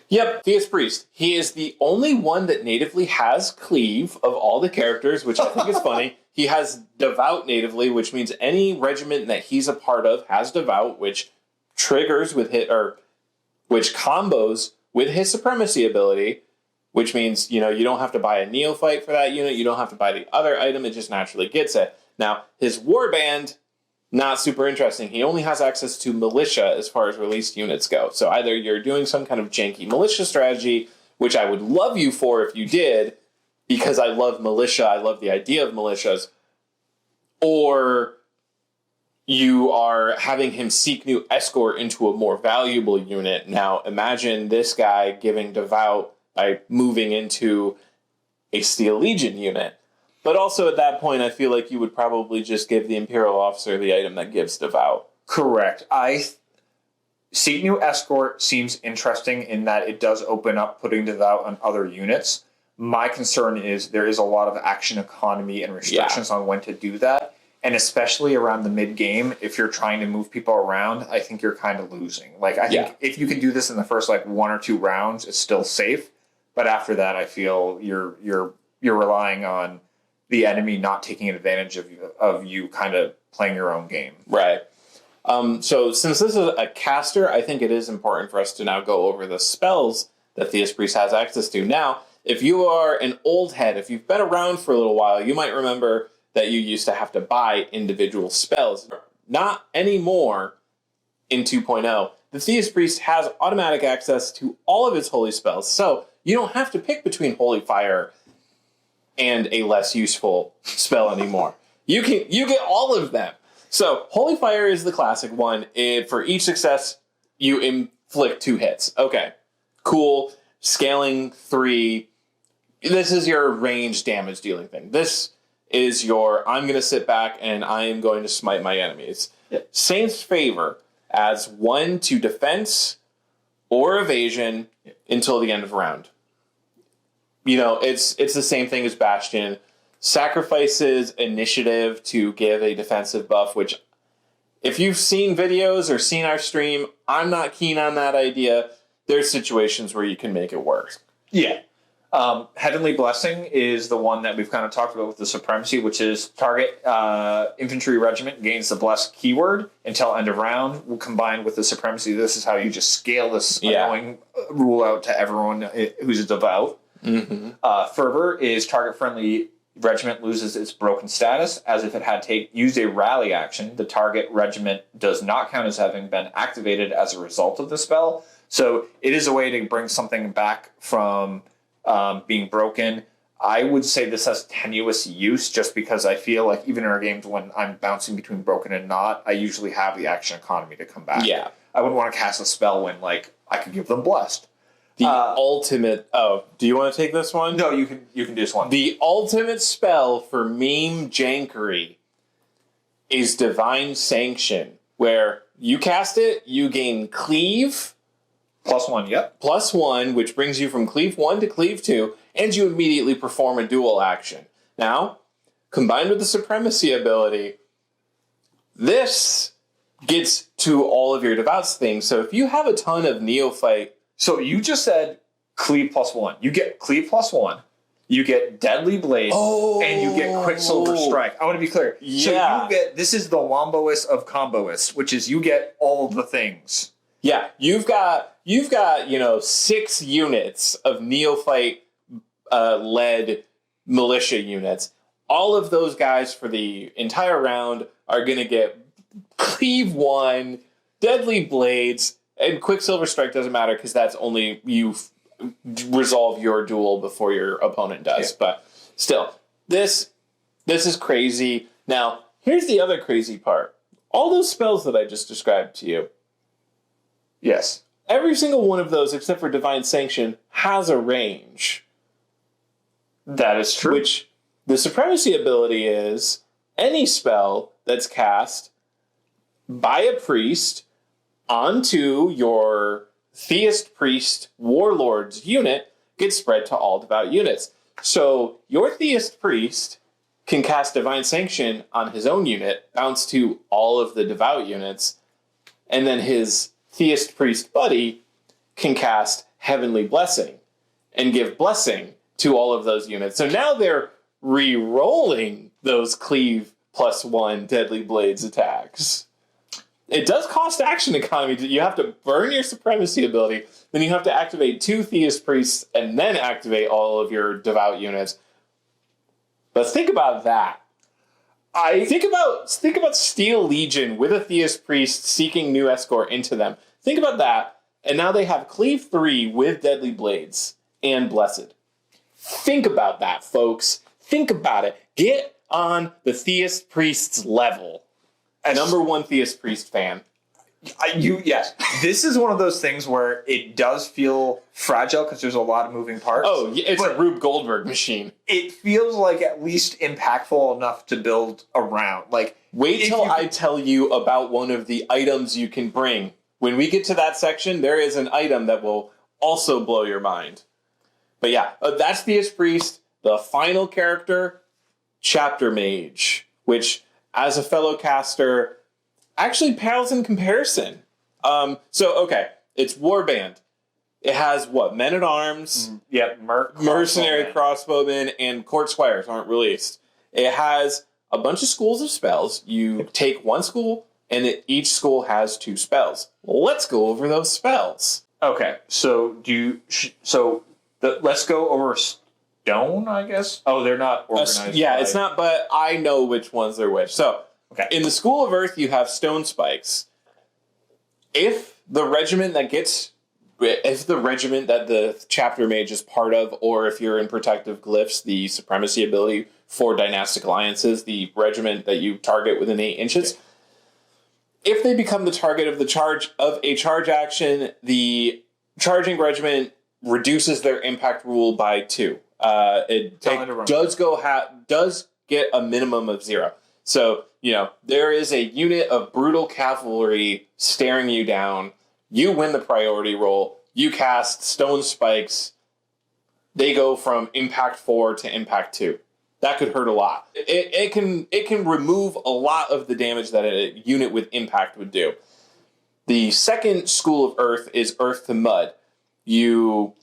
Yep, Theist Priest. He is the only one that natively has Cleave of all the characters, which I think is funny. He has Devout natively, which means any regiment that he's a part of has Devout, which triggers with which combos with his Supremacy ability, which means, you don't have to buy a Neophyte for that unit. You don't have to buy the other item. It just naturally gets it. Now, his Warband, not super interesting. He only has access to Militia as far as released units go. So either you're doing some kind of janky Militia strategy, which I would love you for if you did, because I love Militia, I love the idea of Militias, or you are having him seek new escort into a more valuable unit. Now, imagine this guy giving Devout by moving into a Steel Legion unit. But also at that point, I feel like you would probably just give the Imperial Officer the item that gives Devout. Correct. Seek new escort seems interesting in that it does open up putting Devout on other units. My concern is there is a lot of action economy and restrictions on when to do that. And especially around the mid-game, if you're trying to move people around, I think you're kind of losing. Like, I think if you can do this in the first, 1 or 2 rounds, it's still safe. But after that, I feel you're relying on the enemy not taking advantage of you kind of playing your own game. Right. So since this is a caster, I think it is important for us to now go over the spells that Theist Priest has access to. Now, if you are an old head, if you've been around for a little while, you might remember that you used to have to buy individual spells. Not anymore in 2.0. The Theist Priest has automatic access to all of its holy spells, so you don't have to pick between Holy Fire and a less useful spell anymore. You get all of them. So Holy Fire is the classic one. For each success, you inflict 2 hits. Okay, cool. Scaling 3. This is your range damage dealing thing. This is I'm going to sit back and I am going to smite my enemies. Yep. Saint's Favor adds 1 to defense or evasion until the end of round. It's the same thing as Bastion. Sacrifices initiative to give a defensive buff, which if you've seen videos or seen our stream, I'm not keen on that idea. There's situations where you can make it work. Yeah. Heavenly Blessing is the one that we've kind of talked about with the Supremacy, which is target infantry regiment gains the blessed keyword until end of round. Combined with the Supremacy, this is how you just scale this annoying rule out to everyone who's devout. Mm-hmm. Fervor is target friendly regiment loses its broken status as if it had used a rally action. The target regiment does not count as having been activated as a result of the spell. So it is a way to bring something back from being broken. I would say this has tenuous use just because I feel like even in our games when I'm bouncing between broken and not, I usually have the action economy to come back. Yeah. I wouldn't want to cast a spell when I could give them blessed. The ultimate... Oh, do you want to take this one? No, you can do this one. The ultimate spell for meme jankery is Divine Sanction, where you cast it, you gain Cleave... +1, yep. +1, which brings you from Cleave 1 to Cleave 2, and you immediately perform a dual action. Now, combined with the Supremacy ability, this gets to all of your Devouts things. So if you have a ton of Neophyte... So you just said Cleave +1. You get Cleave +1. You get Deadly Blade, and you get Quicksilver Strike. I want to be clear. Yeah. So you get... This is the Lomboist of Comboists, which is you get all the things. Yeah, you've got 6 units of Neophyte led militia units. All of those guys for the entire round are going to get Cleave 1, Deadly Blades, and Quicksilver Strike doesn't matter because that's only you resolve your duel before your opponent does. Yeah. But still, this is crazy. Now, here's the other crazy part. All those spells that I just described to you. Yes. Every single one of those, except for Divine Sanction, has a range. That is true. Which the Supremacy ability is any spell that's cast by a priest onto your Theist Priest Warlord's unit gets spread to all devout units. So your Theist Priest can cast Divine Sanction on his own unit, bounce to all of the Devout units, and then his Theist Priest buddy can cast Heavenly Blessing and give Blessing to all of those units. So now they're re-rolling those Cleave +1 Deadly Blades attacks. It does cost action economy. You have to burn your Supremacy ability, then you have to activate 2 Theist Priests, and then activate all of your Devout units. But think about that. Think about Steel Legion with a Theist Priest seeking new escort into them. Think about that, and now they have Cleave 3 with Deadly Blades and Blessed. Think about that, folks. Think about it. Get on the Theist Priest's level. Number 1 Theist Priest fan. Yes. This is one of those things where it does feel fragile because there's a lot of moving parts. Oh, it's a Rube Goldberg machine. It feels like at least impactful enough to build around. Like, wait till I tell you about one of the items you can bring. When we get to that section, there is an item that will also blow your mind. But yeah, that's Theist Priest. The final character, Chapter Mage, which, as a fellow caster, actually pales in comparison. Okay, it's Warband. It has what? Men-at-Arms, Mercenary Crossbowmen, and Court Squires aren't released. It has a bunch of schools of spells. You take one school, and each school has 2 spells. Let's go over those spells. Okay, so let's go over Stone, I guess? Oh, they're not organized. It's not, but I know which ones are which. So, okay. In the School of Earth, you have Stone Spikes. If the regiment that the Chapter Mage is part of, or if you're in Protective Glyphs, the Supremacy ability for Dynastic Alliances, the regiment that you target within 8 inches, if they become the target of a charge action, the charging regiment reduces their impact rule by 2. Does get a minimum of 0. So, there is a unit of brutal cavalry staring you down. You win the priority roll. You cast Stone Spikes. They go from impact 4 to impact 2. That could hurt a lot. It can remove a lot of the damage that a unit with impact would do. The second School of Earth is Earth to Mud. You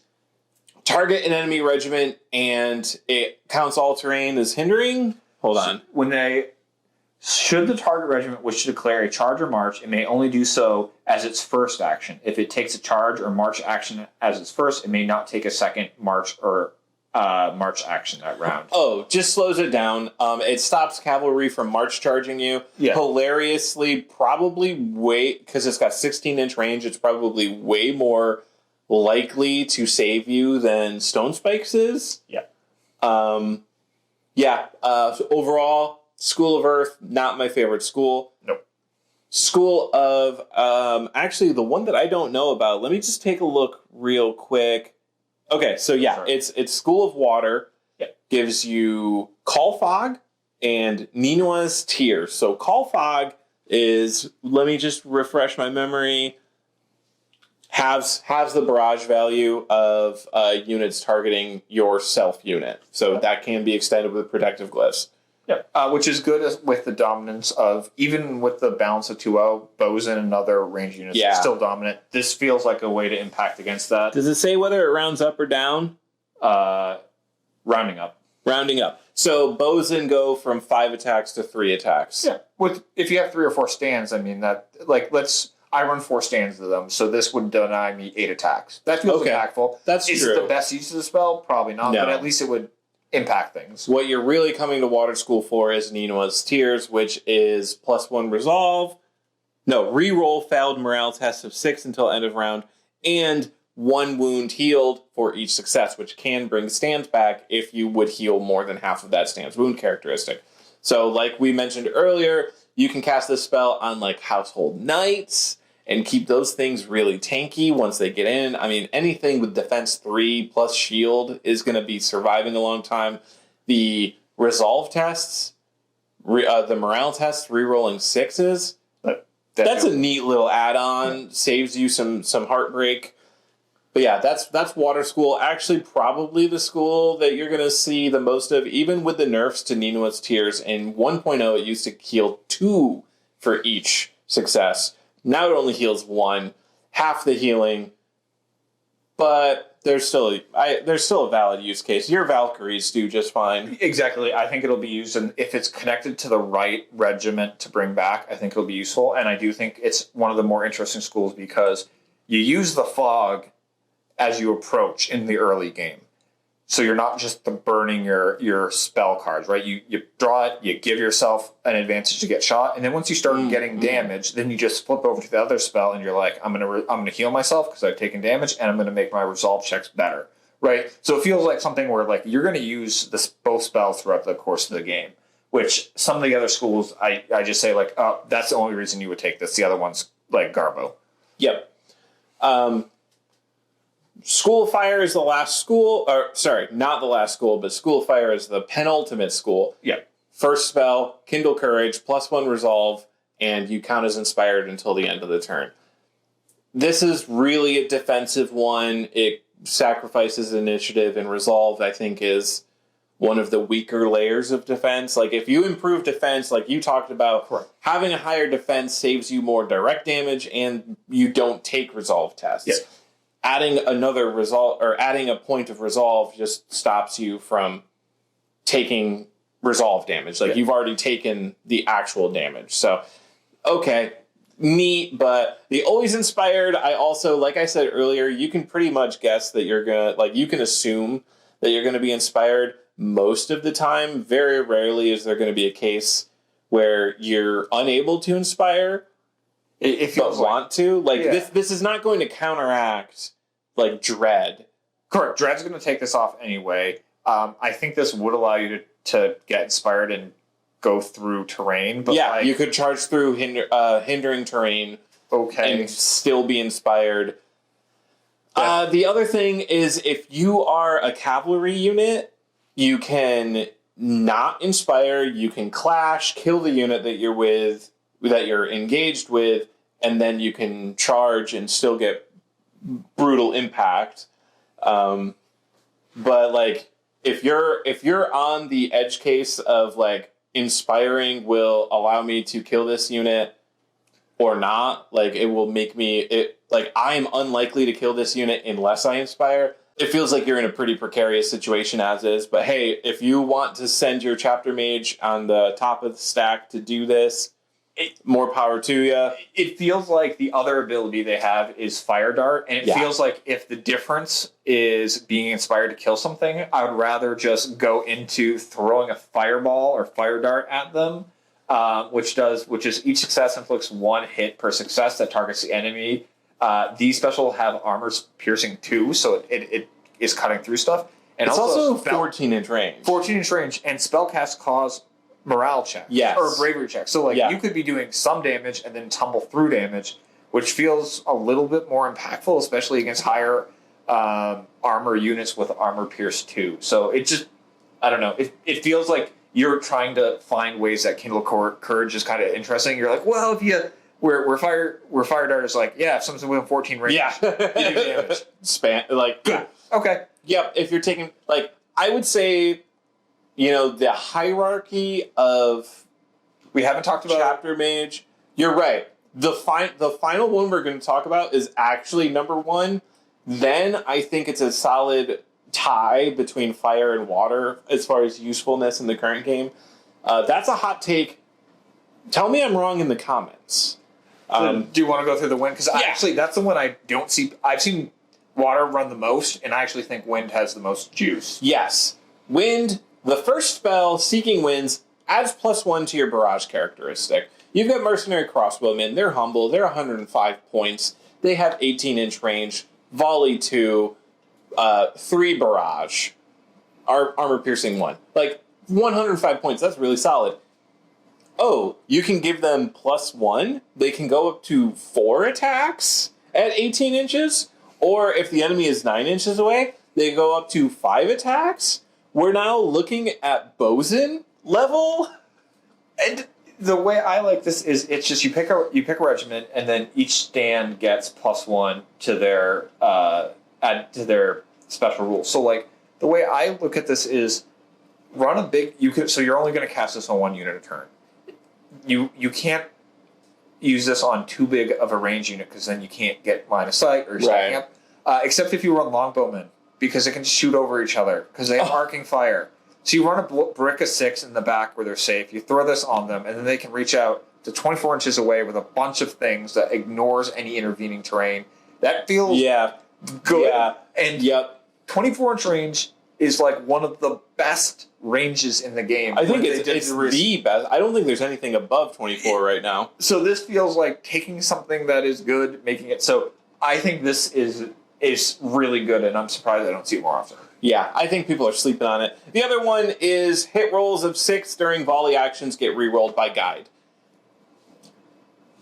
target an enemy regiment, and it counts all terrain as hindering. Hold on. Should the target regiment wish to declare a charge or march, it may only do so as its first action. If it takes a charge or march action as its first, it may not take a second march or march action that round. Oh, just slows it down. It stops cavalry from march charging you. Yeah. Hilariously, probably because it's got 16-inch range, it's probably way more likely to save you than Stone Spikes is. Yeah. Overall, School of Earth, not my favorite school. Nope. School of, actually, the one that I don't know about, let me just take a look real quick. Okay, so it's School of Water. Yep. Gives you Call Fog and Ninua's Tears. So Call Fog is, let me just refresh my memory, has the barrage value of units targeting your self unit. So that can be extended with Protective Glyphs. Yeah, which is good with the dominance of, even with the balance of 2-0, Bosun and other range units are still dominant. This feels like a way to impact against that. Does it say whether it rounds up or down? Rounding up. Rounding up. So Bosun go from 5 attacks to 3 attacks. Yeah, if you have 3 or 4 stands, I mean, I run 4 stands to them, so this would deny me 8 attacks. That feels impactful. That's true. Is it the best use of the spell? Probably not, but at least it would impact things. What you're really coming to Water School for is Ninua's Tears, which is +1 resolve. No, reroll failed morale test of 6 until end of round, and 1 wound healed for each success, which can bring stands back if you would heal more than half of that stand's wound characteristic. So, like we mentioned earlier, you can cast this spell on Household Knights and keep those things really tanky once they get in. I mean, anything with defense 3 plus shield is going to be surviving a long time. The resolve tests, the morale tests, rerolling 6s, that's a neat little add-on. Saves you some heartbreak. But yeah, that's Water School. Actually, probably the school that you're going to see the most of, even with the nerfs to Ninua's Tears. In 1.0, it used to heal 2 for each success. Now it only heals 1, half the healing. But there's still a valid use case. Your Valkyries do just fine. Exactly. I think it'll be used, and if it's connected to the right regiment to bring back, I think it'll be useful. And I do think it's one of the more interesting schools because you use the fog as you approach in the early game. So you're not just burning your spell cards, right? You draw it, you give yourself an advantage to get shot, and then once you start getting damage, then you just flip over to the other spell, and you're like, I'm gonna heal myself because I've taken damage, and I'm gonna make my resolve checks better, right? So it feels like something where like you're gonna use both spells throughout the course of the game. Which some of the other schools, I just say like, oh, that's the only reason you would take this. The other one's like Garbo. Yep. School of Fire is the last school, or sorry, not the last school, but School of Fire is the penultimate school. Yeah. First spell, Kindle Courage, +1 resolve, and you count as inspired until the end of the turn. This is really a defensive one. It sacrifices initiative, and resolve, I think, is one of the weaker layers of defense. Like, if you improve defense, like you talked about, Correct. Having a higher defense saves you more direct damage, and you don't take resolve tests. Yeah. Adding another resolve, or adding a point of resolve, just stops you from taking resolve damage. Like, you've already taken the actual damage. So, okay, neat, but the always inspired, I also, like I said earlier, you can pretty much guess that you're gonna, like, you can assume that you're gonna be inspired most of the time. Very rarely is there gonna be a case where you're unable to inspire, if you want to. Like, this is not going to counteract, like, Dread. Correct. Dread's going to take this off anyway. I think this would allow you to get inspired and go through terrain. But yeah, you could charge through hindering terrain and still be inspired. Yeah. The other thing is, if you are a cavalry unit, you can not inspire, you can clash, kill the unit that you're engaged with, and then you can charge and still get brutal impact. But like, if you're on the edge case of like, inspiring will allow me to kill this unit or not, like, it will make me like, I am unlikely to kill this unit unless I inspire. It feels like you're in a pretty precarious situation as is. But hey, if you want to send your chapter mage on the top of the stack to do this, more power to you. It feels like the other ability they have is Fire Dart, and it feels like if the difference is being inspired to kill something, I would rather just go into throwing a fireball or Fire Dart at them, which is each success inflicts 1 hit per success that targets the enemy. These special have armor piercing 2, so it is cutting through stuff. And it's also 14-inch range. 14-inch range, and spellcasts cause morale check, or bravery check. So like, you could be doing some damage and then tumble through damage, which feels a little bit more impactful, especially against higher armor units with armor pierce 2. So it just, I don't know, it feels like you're trying to find ways that Kindle Courage is kind of interesting. You're like, well, if you where fire dart is like, if someone's within 14 range, you do damage. Okay. Yep. If you're taking, like, I would say, the hierarchy of... We haven't talked about... Chapter Mage. You're right. The final one we're going to talk about is actually number 1. Then I think it's a solid tie between fire and water as far as usefulness in the current game. That's a hot take. Tell me I'm wrong in the comments. Do you want to go through the wind? Because actually, that's the one I don't see. I've seen water run the most, and I actually think wind has the most juice. Yes. Wind, the first spell, Seeking Winds, adds +1 to your barrage characteristic. You've got Mercenary Crossbowmen. They're humble. They're 105 points. They have 18-inch range, volley 2, 3 barrage, armor piercing 1. Like, 105 points. That's really solid. Oh, you can give them +1. They can go up to 4 attacks at 18 inches. Or if the enemy is 9 inches away, they go up to 5 attacks. We're now looking at Bosun level. And the way I like this is, it's just you pick a regiment, and then each stand gets +1 to their add to their special rules. So like the way I look at this is run a big so you're only going to cast this on one unit a turn. You can't use this on too big of a range unit because then you can't get line of sight or stacking up. Except if you run Longbowmen, because they can shoot over each other because they have arcing fire. So you run a brick of 6 in the back where they're safe. You throw this on them, and then they can reach out to 24 inches away with a bunch of things that ignores any intervening terrain. That feels good. Yeah. And 24-inch range is like one of the best ranges in the game. I think it's the best. I don't think there's anything above 24 right now. So this feels like taking something that is good, making it so. I think this is really good, and I'm surprised I don't see it more often. Yeah, I think people are sleeping on it. The other one is hit rolls of 6 during volley actions get rerolled by guide.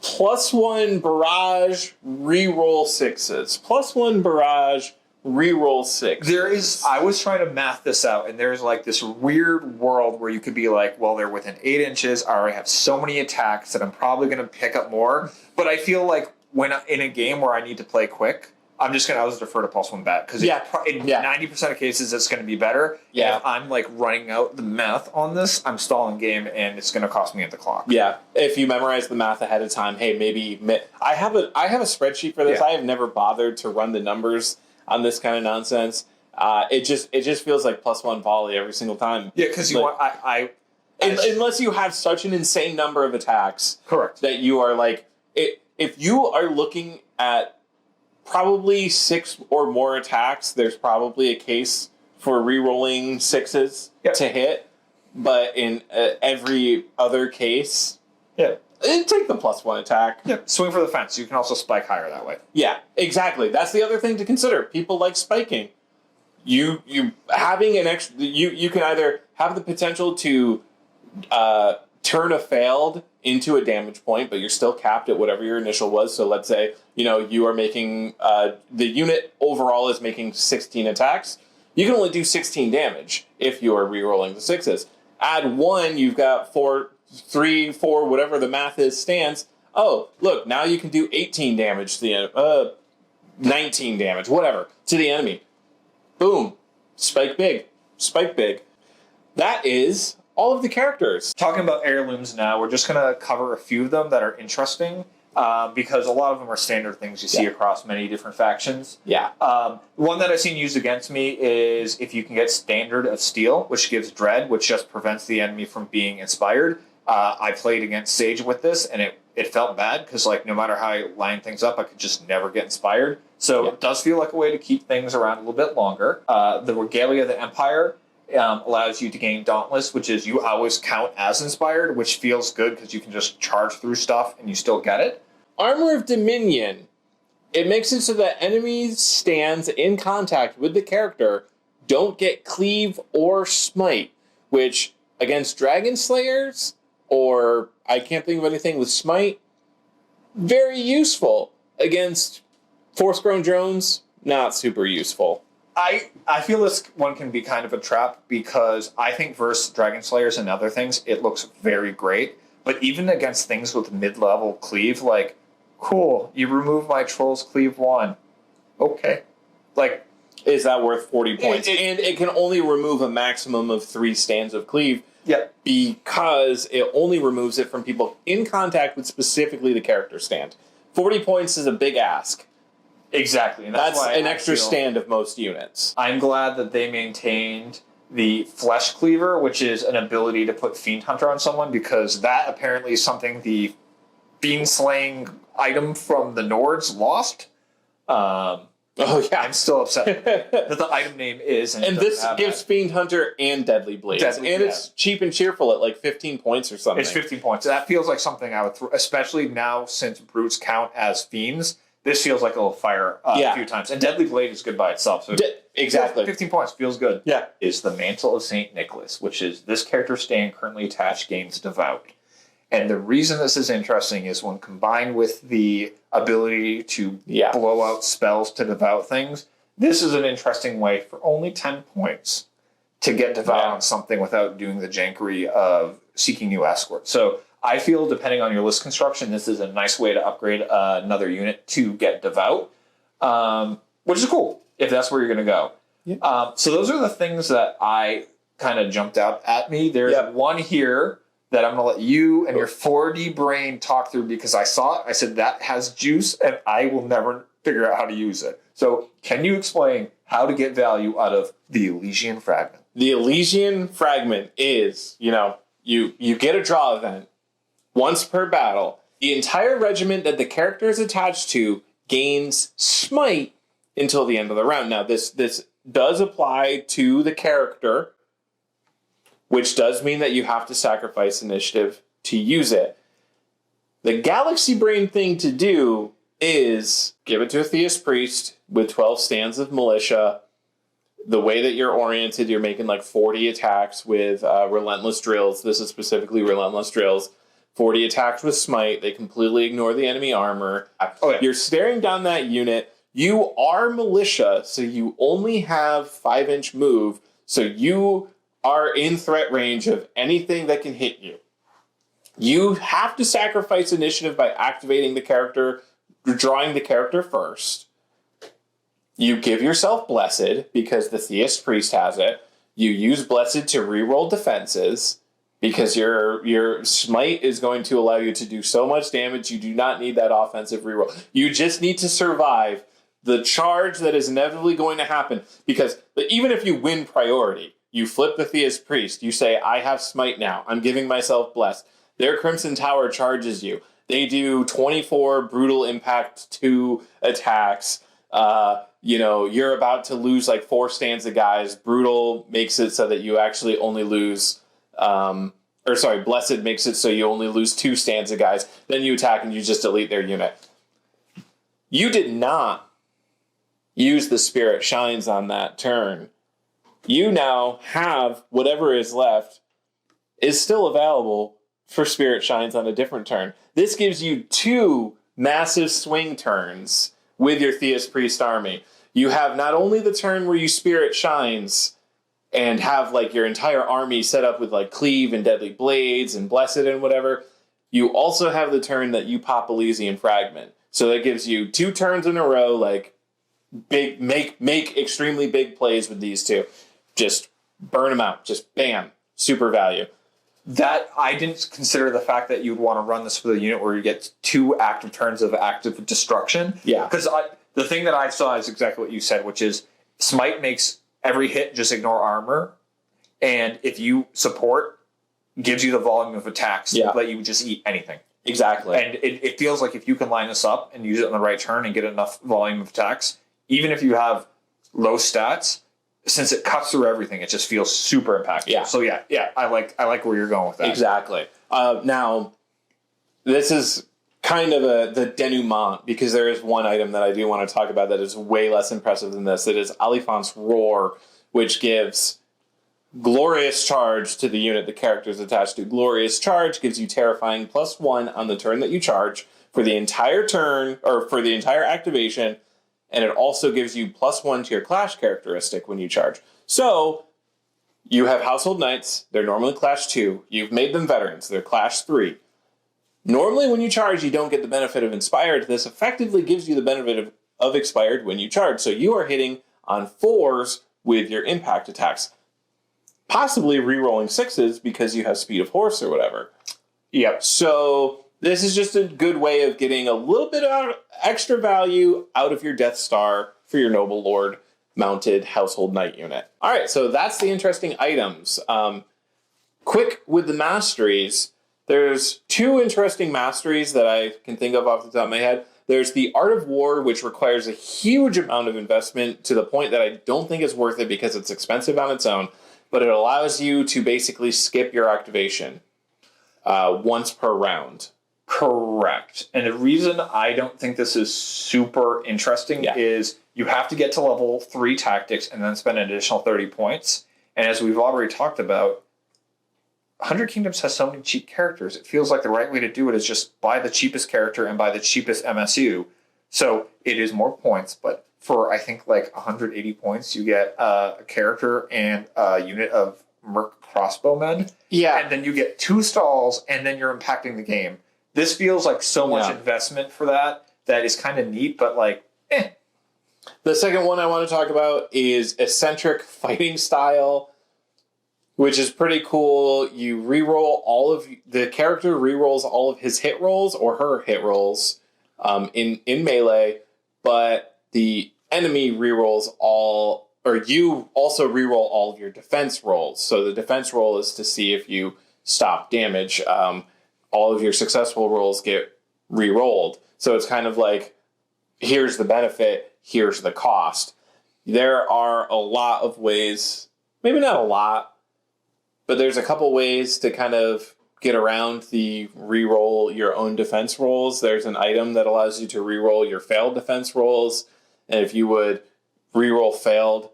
+1 barrage, reroll 6s. +1 barrage, reroll 6. I was trying to math this out, and there's like this weird world where you could be like, well, they're within 8 inches. I already have so many attacks that I'm probably going to pick up more. But I feel like when in a game where I need to play quick, I'm just going to always defer to +1 bat because in 90% of cases it's going to be better. Yeah. And if I'm like running out the math on this, I'm stalling game and it's going to cost me at the clock. Yeah, if you memorize the math ahead of time, hey, maybe I have a spreadsheet for this. I have never bothered to run the numbers on this kind of nonsense. It just feels like +1 volley every single time. Yeah, because unless you have such an insane number of attacks, correct, that you are like if you are looking at probably 6 or more attacks, there's probably a case for re-rolling 6s to hit. But in every other case, take the +1 attack. Yeah, swing for the fence. You can also spike higher that way. Yeah, exactly. That's the other thing to consider. People like spiking. You having an extra. You can either have the potential to turn a failed into a damage point, but you're still capped at whatever your initial was. So let's say, you are making, the unit overall is making 16 attacks. You can only do 16 damage if you are re-rolling the 6s. Add 1, you've got 4, 3, 4, whatever the math is stands. Oh, look, now you can do 18 damage to the 19 damage, whatever, to the enemy. Boom. Spike big. Spike big. That is all of the characters. Talking about heirlooms now, we're just going to cover a few of them that are interesting because a lot of them are standard things you see across many different factions. Yeah. One that I've seen used against me is if you can get Standard of Steel, which gives Dread, which just prevents the enemy from being inspired. I played against Sage with this, and it felt bad because no matter how I line things up, I could just never get inspired. So it does feel like a way to keep things around a little bit longer. The Regalia of the Empire allows you to gain Dauntless, which is you always count as inspired, which feels good because you can just charge through stuff and you still get it. Armor of Dominion. It makes it so that enemies stands in contact with the character don't get Cleave or Smite, which against Dragon Slayers, or I can't think of anything with Smite, very useful. Against Force-Grown Drones, not super useful. I feel this one can be kind of a trap because I think versus Dragon Slayers and other things, it looks very great. But even against things with mid-level cleave, cool, you remove my Troll's Cleave 1. Okay. Is that worth 40 points? And it can only remove a maximum of 3 stands of cleave. Yep. Because it only removes it from people in contact with specifically the character stand. 40 points is a big ask. Exactly. And that's an extra stand of most units. I'm glad that they maintained the Flesh Cleaver, which is an ability to put Fiend Hunter on someone, because that apparently is something the Fiend Slaying item from the Nords lost. I'm still upset that the item name is. And this gives Fiend Hunter and Deadly Blades. It's cheap and cheerful at 15 points or something. It's 15 points. That feels like something I would throw, especially now since Brutes count as Fiends. This feels like a little fire a few times. And Deadly Blade is good by itself. So exactly. 15 points. Feels good. Yeah. Is the Mantle of St. Nicholas, which is this character stand currently attached gains Devout. And the reason this is interesting is when combined with the ability to blow out spells to devout things, this is an interesting way for only 10 points to get devout on something without doing the jankery of seeking new escort. So I feel, depending on your list construction, this is a nice way to upgrade another unit to get devout, which is cool. if that's where you're going to go. Yeah. So those are the things that I kind of jumped out at me. There's one here that I'm going to let you and your 4D brain talk through because I saw it. I said, that has juice, and I will never figure out how to use it. So can you explain how to get value out of the Elysian Fragment? The Elysian Fragment is, you get a draw event once per battle. The entire regiment that the character is attached to gains smite until the end of the round. Now, this does apply to the character, which does mean that you have to sacrifice initiative to use it. The Galaxy Brain thing to do is give it to a Theist Priest with 12 stands of Militia. The way that you're oriented, you're making like 40 attacks with Relentless Drills. This is specifically Relentless Drills. 40 attacks with Smite. They completely ignore the enemy armor. You're staring down that unit. You are Militia, so you only have 5-inch move. So you are in threat range of anything that can hit you. You have to sacrifice initiative by activating the character, drawing the character first. You give yourself Blessed because the Theist Priest has it. You use Blessed to reroll defenses because your Smite is going to allow you to do so much damage. You do not need that offensive reroll. You just need to survive the charge that is inevitably going to happen because even if you win priority, you flip the Theist Priest. You say, I have Smite now. I'm giving myself Blessed. Their Crimson Tower charges you. They do 24 Brutal Impact 2 attacks. You're about to lose like 4 stands of guys. Brutal makes it so that you actually only lose... Blessed makes it so you only lose 2 stands of guys. Then you attack and you just delete their unit. You did not use the Spirit Shines on that turn. You now have whatever is left is still available for Spirit Shines on a different turn. This gives you 2 massive swing turns with your Theist Priest army. You have not only the turn where you Spirit Shines and have like your entire army set up with like Cleave and Deadly Blades and Blessed and whatever, you also have the turn that you pop Elysian Fragment. So that gives you 2 turns in a row, like big, make extremely big plays with these 2. Just burn them out. Just bam. Super value. That I didn't consider the fact that you'd want to run this for the unit where you get 2 active turns of active destruction. Yeah. Because the thing that I saw is exactly what you said, which is Smite makes every hit just ignore armor. And if you support, gives you the volume of attacks to let you just eat anything. Exactly. And it feels like if you can line this up and use it on the right turn and get enough volume of attacks, even if you have low stats, since it cuts through everything, it just feels super impactful. Yeah. So I like where you're going with that. Exactly. Now, this is kind of the denouement because there is one item that I do want to talk about that is way less impressive than this. It is Olefant's Roar, which gives Glorious Charge to the unit the character is attached to. Glorious Charge gives you Terrifying +1 on the turn that you charge for the entire turn, or for the entire activation, and it also gives you +1 to your Clash characteristic when you charge. So, you have Household Knights, they're normally Clash 2, you've made them Veterans, they're Clash 3. Normally when you charge, you don't get the benefit of Inspired. This effectively gives you the benefit of Expired when you charge. So you are hitting on 4s with your impact attacks. Possibly re-rolling 6s because you have Speed of Horse or whatever. Yep. So this is just a good way of getting a little bit of extra value out of your Death Star for your Noble Lord mounted Household Knight unit. All right, so that's the interesting items. Quick with the masteries, there's 2 interesting masteries that I can think of off the top of my head. There's the Art of War, which requires a huge amount of investment to the point that I don't think it's worth it because it's expensive on its own, but it allows you to basically skip your activation once per round. Correct. And the reason I don't think this is super interesting is you have to get to level 3 tactics and then spend an additional 30 points. And as we've already talked about, 100 Kingdoms has so many cheap characters. It feels like the right way to do it is just buy the cheapest character and buy the cheapest MSU. So it is more points, but for I think like 180 points, you get a character and a unit of Merc Crossbowmen. Yeah. And then you get 2 stalls, and then you're impacting the game. This feels like so much investment for that is kind of neat, but like, The second one I want to talk about is Eccentric Fighting Style, which is pretty cool. You reroll the character rerolls all of his hit rolls or her hit rolls in melee, but the enemy rerolls all, or you also reroll all of your defense rolls. So the defense roll is to see if you stop damage. All of your successful rolls get re-rolled. So it's kind of like, here's the benefit, here's the cost. There are a lot of ways, maybe not a lot, but there's a couple ways to kind of get around the re-roll your own defense rolls. There's an item that allows you to re-roll your failed defense rolls. And if you would re-roll failed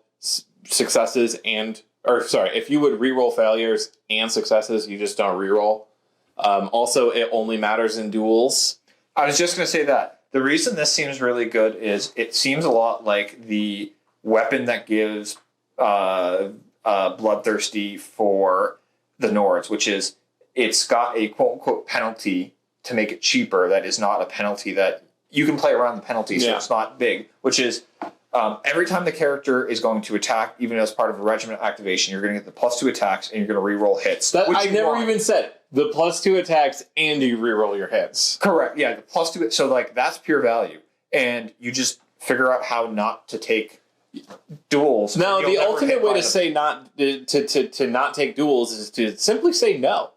successes if you would re-roll failures and successes, you just don't re-roll. Also, it only matters in duels. I was just going to say that. The reason this seems really good is it seems a lot like the weapon that gives Bloodthirsty for the Nords, which is it's got a quote-unquote penalty to make it cheaper that is not a penalty that you can play around the penalty, so it's not big, which is every time the character is going to attack, even as part of a regiment activation, you're going to get the +2 attacks and you're going to re-roll hits. I never even said the +2 attacks and you re-roll your hits. Correct. Yeah, the +2. So that's pure value, and you just figure out how not to take duels. Now, the ultimate way to say not to not take duels is to simply say no.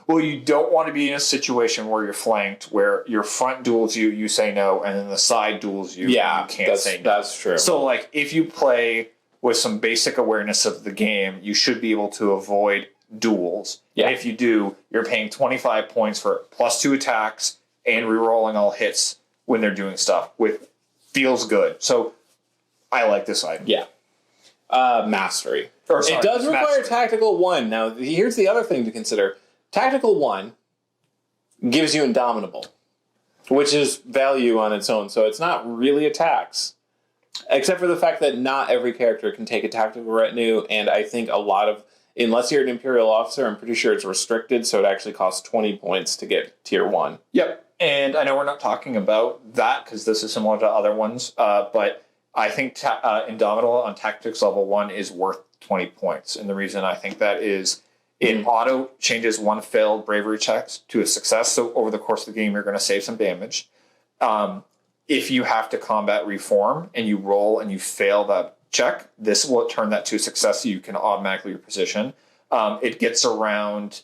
Well, you don't want to be in a situation where you're flanked, where your front duels you say no, and then the side duels you can't say no. That's true. So, if you play with some basic awareness of the game, you should be able to avoid duels. Yeah. And if you do, you're paying 25 points for +2 attacks and rerolling all hits when they're doing stuff. Feels good. So, I like this item. Yeah. Mastery. It does require Tactical 1. Now, here's the other thing to consider. Tactical 1 gives you Indomitable, which is value on its own, so it's not really a tax. Except for the fact that not every character can take a Tactical Retinue, and I think unless you're an Imperial Officer, I'm pretty sure it's restricted, so it actually costs 20 points to get Tier 1. Yep, and I know we're not talking about that, because this is similar to other ones, but I think Indomitable on Tactics Level 1 is worth 20 points, and the reason I think that is it auto changes one failed bravery checks to a success. So over the course of the game, you're going to save some damage. If you have to combat reform and you roll and you fail that check, this will turn that to a success so you can automatically reposition. It gets around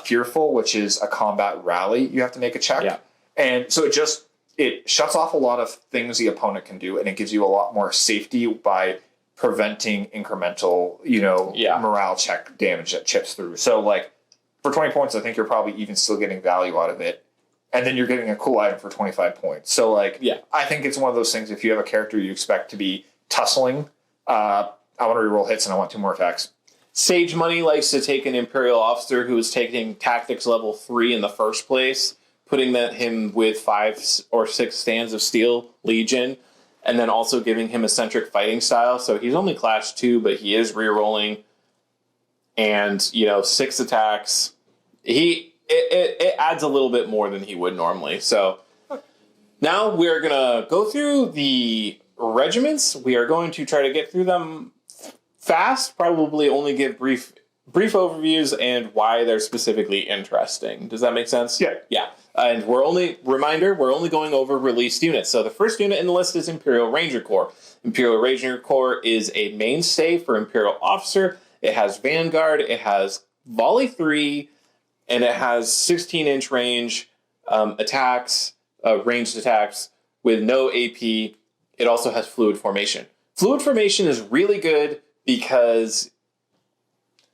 Fearful, which is a combat rally. You have to make a check. Yeah. And so it shuts off a lot of things the opponent can do, and it gives you a lot more safety by preventing incremental, morale check damage that chips through. So, for 20 points, I think you're probably even still getting value out of it. And then you're getting a cool item for 25 points. So, I think it's one of those things, if you have a character you expect to be tussling, I want to reroll hits and I want 2 more attacks. Sage Money likes to take an Imperial Officer who is taking Tactics Level 3 in the first place, putting him with 5 or 6 stands of Steel Legion, and then also giving him Eccentric Fighting Style. So he's only Class 2, but he is rerolling. And, 6 attacks. It adds a little bit more than he would normally. So now we're going to go through the regiments. We are going to try to get through them fast, probably only give brief overviews and why they're specifically interesting. Does that make sense? Yeah. Yeah. And we're only going over released units. So the first unit in the list is Imperial Ranger Corps. Imperial Ranger Corps is a mainstay for Imperial Officer. It has Vanguard, it has Volley 3, and it has 16-inch range attacks, ranged attacks with no AP. It also has Fluid Formation. Fluid Formation is really good because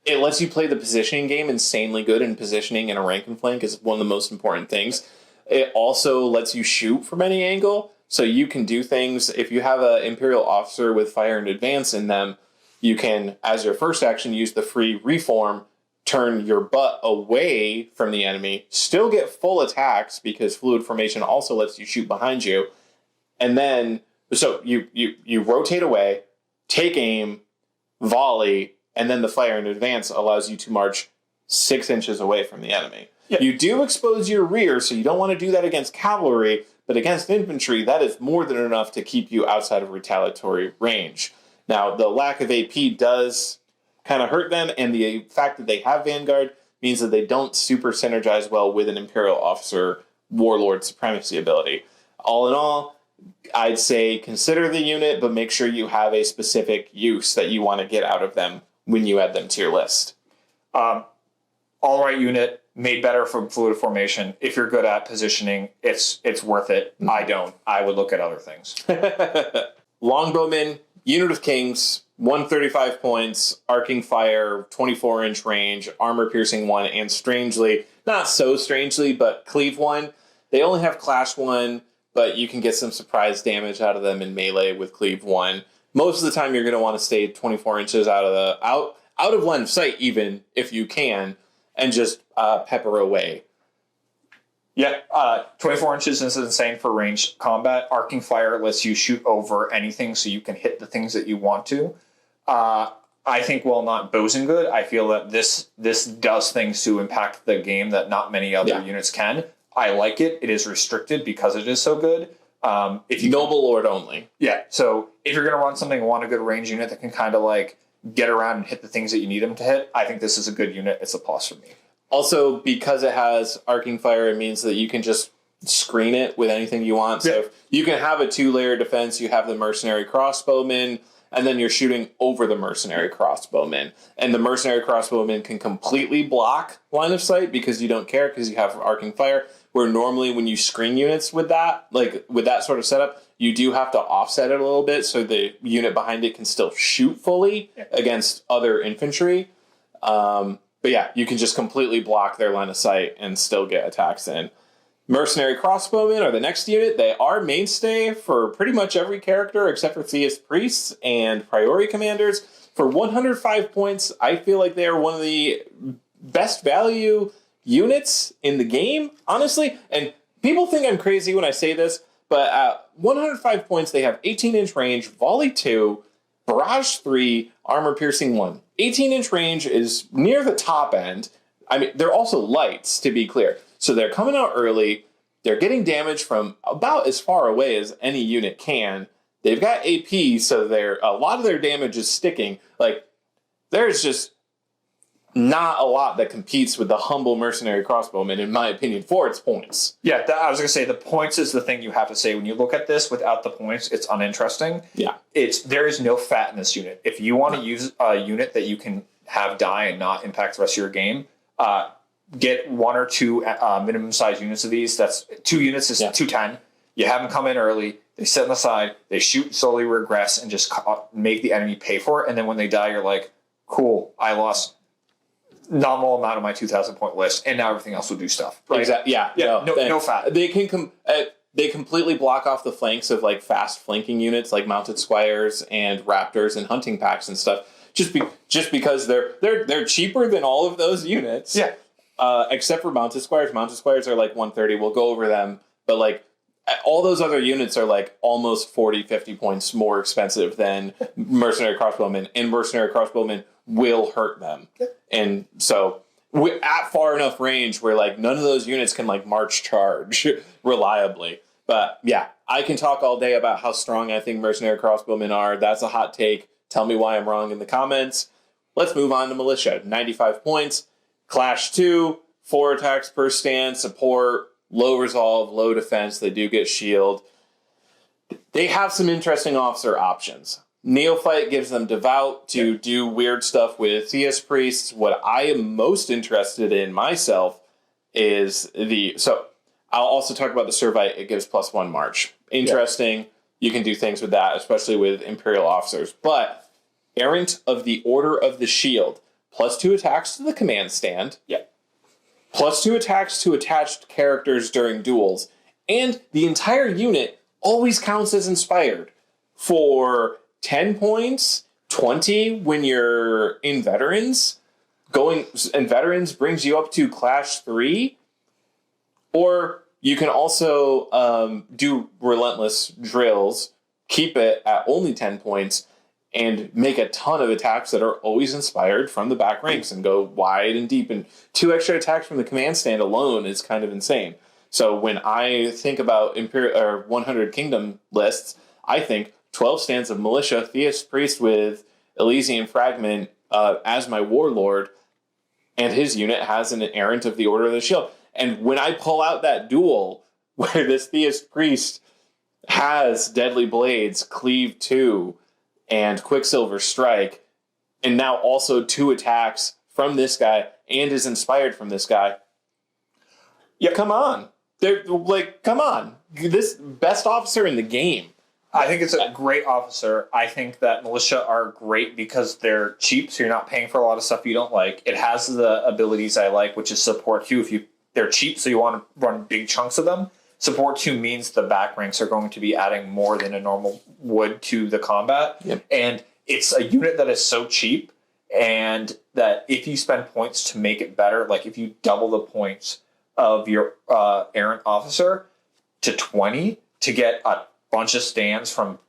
it lets you play the positioning game insanely good, and positioning in a rank and flank is one of the most important things. It also lets you shoot from any angle, so you can do things. If you have an Imperial Officer with Fire and Advance in them, you can, as your first action, use the free Reform, turn your butt away from the enemy, still get full attacks because Fluid Formation also lets you shoot behind you, and then, so you rotate away, take aim, volley, and then the Fire in Advance allows you to march 6 inches away from the enemy. Yep. You do expose your rear, so you don't want to do that against cavalry, but against infantry, that is more than enough to keep you outside of retaliatory range. Now, the lack of AP does kind of hurt them, and the fact that they have Vanguard means that they don't super synergize well with an Imperial Officer Warlord Supremacy ability. All in all, I'd say consider the unit, but make sure you have a specific use that you want to get out of them when you add them to your list. All right unit, made better from fluid formation. If you're good at positioning, it's worth it. Mm-hmm. I don't. I would look at other things. Longbowmen, unit of kings, 135 points, arcing fire, 24-inch range, armor piercing 1, and strangely, not so strangely, but cleave 1. They only have clash 1, but you can get some surprise damage out of them in melee with cleave 1. Most of the time, you're going to want to stay 24 inches out of line of sight, even if you can, and just pepper away. Yeah, 24 inches is insane for ranged combat. Arcing fire lets you shoot over anything, so you can hit the things that you want to. I think, while not bosun good, I feel that this does things to impact the game that not many other units can. I like it. It is restricted because it is so good. If you Noble Lord only. Yeah, so if you're going to run something, want a good range unit that can kind of like get around and hit the things that you need them to hit, I think this is a good unit. It's a plus for me. Also, because it has arcing fire, it means that you can just screen it with anything you want. So if you can have a 2-layer defense, you have the Mercenary Crossbowmen, and then you're shooting over the Mercenary Crossbowmen. And the Mercenary Crossbowmen can completely block line of sight because you don't care because you have arcing fire. Where normally when you screen units with that, like with that sort of setup, you do have to offset it a little bit so the unit behind it can still shoot fully against other infantry. But yeah, you can just completely block their line of sight and still get attacks in. Mercenary Crossbowmen are the next unit. They are mainstay for pretty much every character except for Theist Priests and Priory commanders. For 105 points, I feel like they are one of the best value units in the game, honestly. And people think I'm crazy when I say this, but at 105 points, they have 18-inch range, volley 2, barrage 3, armor piercing 1. 18-inch range is near the top end. I mean, they're also lights, to be clear. So they're coming out early. They're getting damage from about as far away as any unit can. They've got AP, so a lot of their damage is sticking. Like, there's just not a lot that competes with the humble Mercenary Crossbowman, in my opinion, for its points. Yeah, I was going to say, the points is the thing you have to say. When you look at this without the points, it's uninteresting. Yeah. There is no fat in this unit. If you want to use a unit that you can have die and not impact the rest of your game, get 1 or 2 minimum size units of these. That's 2 units is 210. You have them come in early. They sit on the side. They shoot, slowly regress, and just make the enemy pay for it. And then when they die, you're like, cool, I lost nominal amount of my 2,000 point list, and now everything else will do stuff. Right? Exactly. Yeah. No fat. They can they completely block off the flanks of like fast flanking units like mounted squires and raptors and hunting packs and stuff. Just because they're cheaper than all of those units. Yeah. Except for mounted squires. Mounted squires are like 130. We'll go over them, but like all those other units are like almost 40, 50 points more expensive than Mercenary Crossbowmen, and Mercenary Crossbowmen will hurt them. And so at far enough range where like none of those units can like march charge reliably. But yeah, I can talk all day about how strong I think Mercenary Crossbowmen are. That's a hot take. Tell me why I'm wrong in the comments. Let's move on to Militia. 95 points. Clash 2, 4 attacks per stand, support, low resolve, low defense. They do get shield. They have some interesting officer options. Neophyte gives them Devout to do weird stuff with Theist Priests. What I am most interested in myself is so I'll also talk about the Servite. It gives +1 March. Interesting. You can do things with that, especially with Imperial Officers. But Errant of the Order of the Shield, +2 attacks to the command stand. +2 attacks to attached characters during duels. And the entire unit always counts as inspired for 10 points, 20 when you're in Veterans. And Veterans brings you up to Clash 3. Or you can also do Relentless drills, keep it at only 10 points, and make a ton of attacks that are always inspired from the back ranks and go wide and deep. And 2 extra attacks from the command stand alone is kind of insane. So when I think about Imperial or 100 Kingdom lists, I think 12 stands of Militia, Theist Priest with Elysian Fragment as my warlord, and his unit has an Errant of the Order of the Shield. And when I pull out that duel where this Theist Priest has Deadly Blades, Cleave 2, and Quicksilver Strike, and now also 2 attacks from this guy, and is inspired from this guy. Yeah, come on. They're like, come on. This best officer in the game. I think it's a great officer. I think that militia are great because they're cheap, so you're not paying for a lot of stuff you don't like. It has the abilities I like, which is support 2. If they're cheap, so you want to run big chunks of them. Support 2 means the back ranks are going to be adding more than a normal would to the combat. Yep. And it's a unit that is so cheap, and that if you spend points to make it better, like if you double the points of your errant officer to 20 to get a bunch of stands from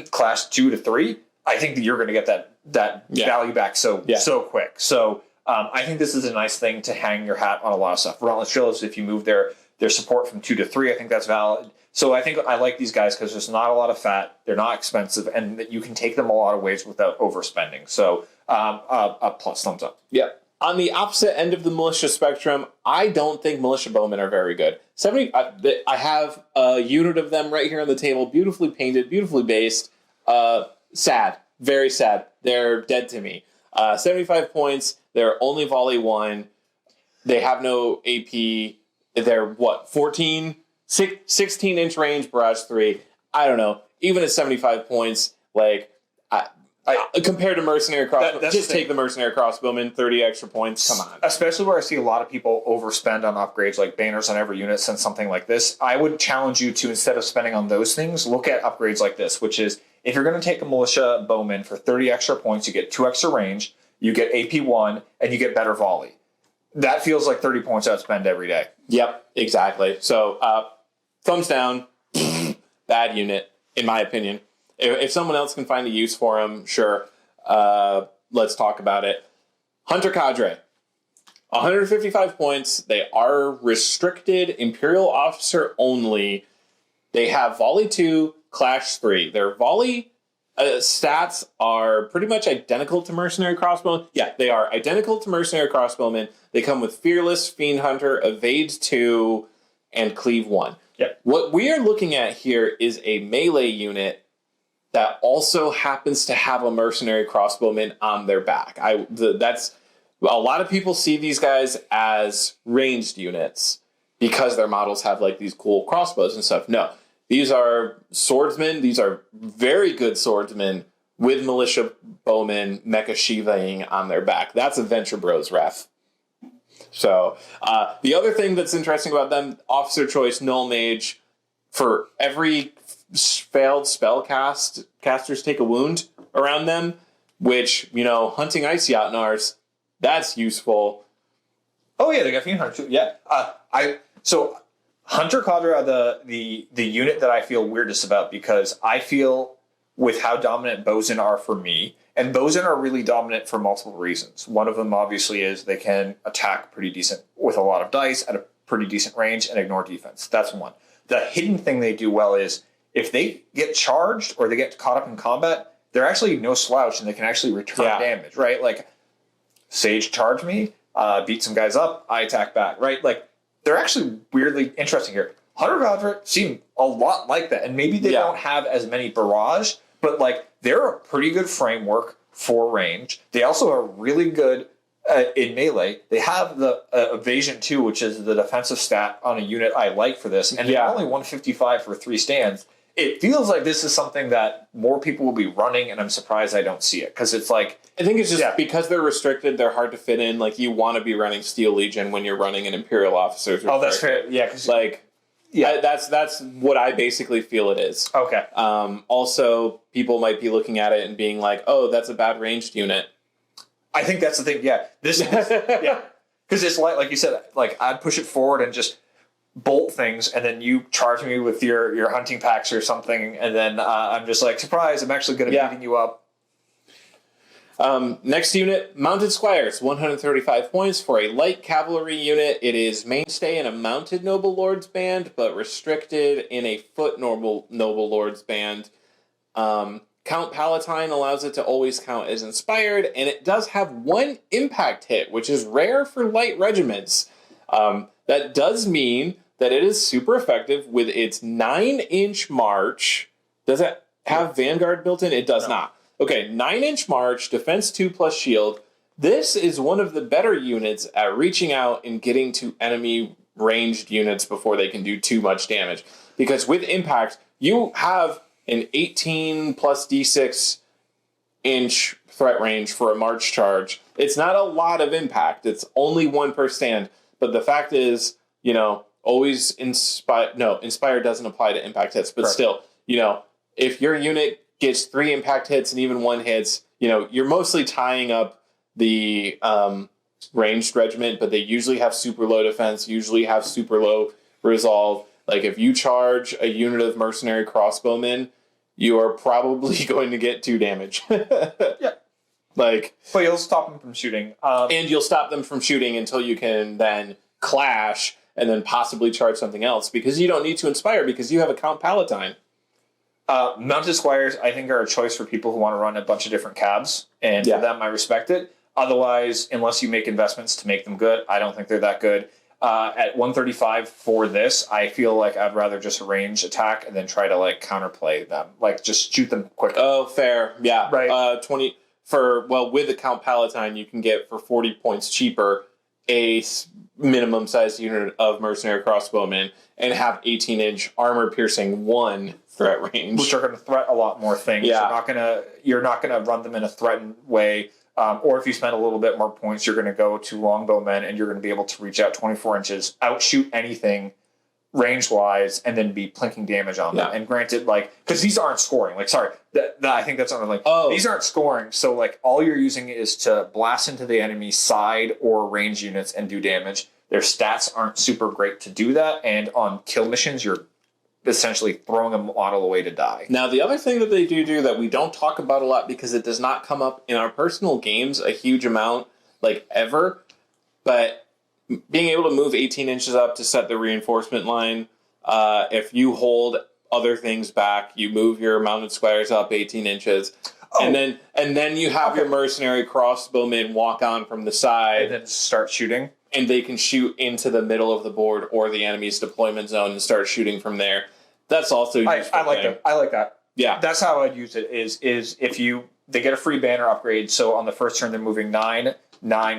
class 2 to 3, I think that you're going to get that value back so quick. So I think this is a nice thing to hang your hat on a lot of stuff. Relentless Drillers, if you move their support from 2 to 3, I think that's valid. So I think I like these guys because there's not a lot of fat, they're not expensive, and that you can take them a lot of ways without overspending. So a plus, thumbs up. Yeah. On the opposite end of the militia spectrum, I don't think Militia Bowmen are very good. I have a unit of them right here on the table, beautifully painted, beautifully based. Sad. Very sad. They're dead to me. 75 points. They're only volley 1. They have no AP. They're, 16 inch range, barrage 3. I don't know. Even at 75 points, like, compared to Mercenary Crossbowmen, just take the Mercenary Crossbowmen, 30 extra points. Come on. Especially where I see a lot of people overspend on upgrades like banners on every unit since something like this. I would challenge you to, instead of spending on those things, look at upgrades like this, which is if you're going to take a Militia Bowman for 30 extra points, you get 2 extra range, you get AP 1, and you get better volley. That feels like 30 points I'd spend every day. Yep, exactly. So, thumbs down. Bad unit, in my opinion. If someone else can find a use for him, sure. Let's talk about it. Hunter Cadre. 155 points. They are restricted Imperial Officer only. They have Volley 2, Clash 3. Their Volley stats are pretty much identical to Mercenary Crossbowmen. Yeah, they are identical to Mercenary Crossbowmen. They come with Fearless, Fiend Hunter, Evade 2, and Cleave 1. Yep. What we are looking at here is a melee unit that also happens to have a Mercenary Crossbowman on their back. That's a lot of people see these guys as ranged units because their models have like these cool crossbows and stuff. No, these are swordsmen. These are very good swordsmen with Militia Bowmen Mecha Shivaing on their back. That's a Venture Bros ref. So the other thing that's interesting about them, officer choice, null mage. For every failed spell casters take a wound around them, which, hunting Icy Outnars, that's useful. Oh yeah, they got Fiend Hunter too. Yeah. So Hunter Cadre are the unit that I feel weirdest about because I feel with how dominant Bosun are for me, and Bosun are really dominant for multiple reasons. One of them obviously is they can attack pretty decent with a lot of dice at a pretty decent range and ignore defense. That's one. The hidden thing they do well is if they get charged or they get caught up in combat, they're actually no slouch and they can actually return damage, right? Like, Sage charged me, beat some guys up, I attack back, right? Like, they're actually weirdly interesting here. Hunter Cadre seem a lot like that, and maybe they don't have as many barrage, but like they're a pretty good framework for range. They also are really good in melee. They have the evasion 2, which is the defensive stat on a unit I like for this, and they're only 155 for 3 stands. It feels like this is something that more people will be running, and I'm surprised I don't see it, because it's like... I think it's just because they're restricted, they're hard to fit in. Like, you want to be running Steel Legion when you're running an Imperial Officer. Oh, that's fair. Yeah, because... that's what I basically feel it is. Okay. Also, people might be looking at it and being like, oh, that's a bad ranged unit. I think that's the thing, yeah. This yeah. Because it's like you said, like, I'd push it forward and just bolt things, and then you charge me with your hunting packs or something, and then I'm just like, surprise, I'm actually going to be beating you up. Next unit, Mounted Squires, 135 points for a light cavalry unit. It is mainstay in a mounted Noble Lords band, but restricted in a foot Noble Lords band. Count Palatine allows it to always count as inspired, and it does have one impact hit, which is rare for light regiments. That does mean that it is super effective with its 9-inch march. Does it have Vanguard built in? It does not. Okay, 9-inch march, defense 2 plus shield. This is one of the better units at reaching out and getting to enemy ranged units before they can do too much damage. Because with impact, you have an 18 plus d6 inch threat range for a march charge. It's not a lot of impact. It's only 1 per stand. But the fact is, always inspire. No, inspire doesn't apply to impact hits. But still, if your unit gets 3 impact hits and even 1 hits, you're mostly tying up the ranged regiment, but they usually have super low defense, usually have super low resolve. Like if you charge a unit of Mercenary Crossbowmen, you are probably going to get 2 damage. Yeah. But you'll stop them from shooting. And you'll stop them from shooting until you can then clash and then possibly charge something else, because you don't need to inspire because you have a Count Palatine. Mounted Squires, I think, are a choice for people who want to run a bunch of different cabs, and for them, I respect it. Otherwise, unless you make investments to make them good, I don't think they're that good. At 135 for this, I feel like I'd rather just range attack and then try to counterplay them, just shoot them quicker. Oh, fair, yeah. Right. 20 with the Count Palatine, you can get for 40 points cheaper a minimum sized unit of Mercenary Crossbowmen and have 18-inch armor piercing 1 threat range, which are going to threat a lot more things. Yeah. You're not gonna run them in a threatened way. Or if you spend a little bit more points, you're going to go to Longbowmen and you're going to be able to reach out 24 inches, outshoot anything range-wise, and then be plinking damage on them. And granted, because these aren't scoring. I think that's something these aren't scoring. So, all you're using is to blast into the enemy side or range units and do damage. Their stats aren't super great to do that. And on kill missions, you're essentially throwing a model away to die. Now, the other thing that they do that we don't talk about a lot because it does not come up in our personal games a huge amount, ever, but being able to move 18 inches up to set the reinforcement line, if you hold other things back, you move your Mounted Squires up 18 inches, and then you have your Mercenary Crossbowmen walk on from the side. And then start shooting. And they can shoot into the middle of the board or the enemy's deployment zone and start shooting from there. That's also useful. I like that. I like that. Yeah. That's how I'd use it, is if they get a free banner upgrade, so on the first turn they're moving 9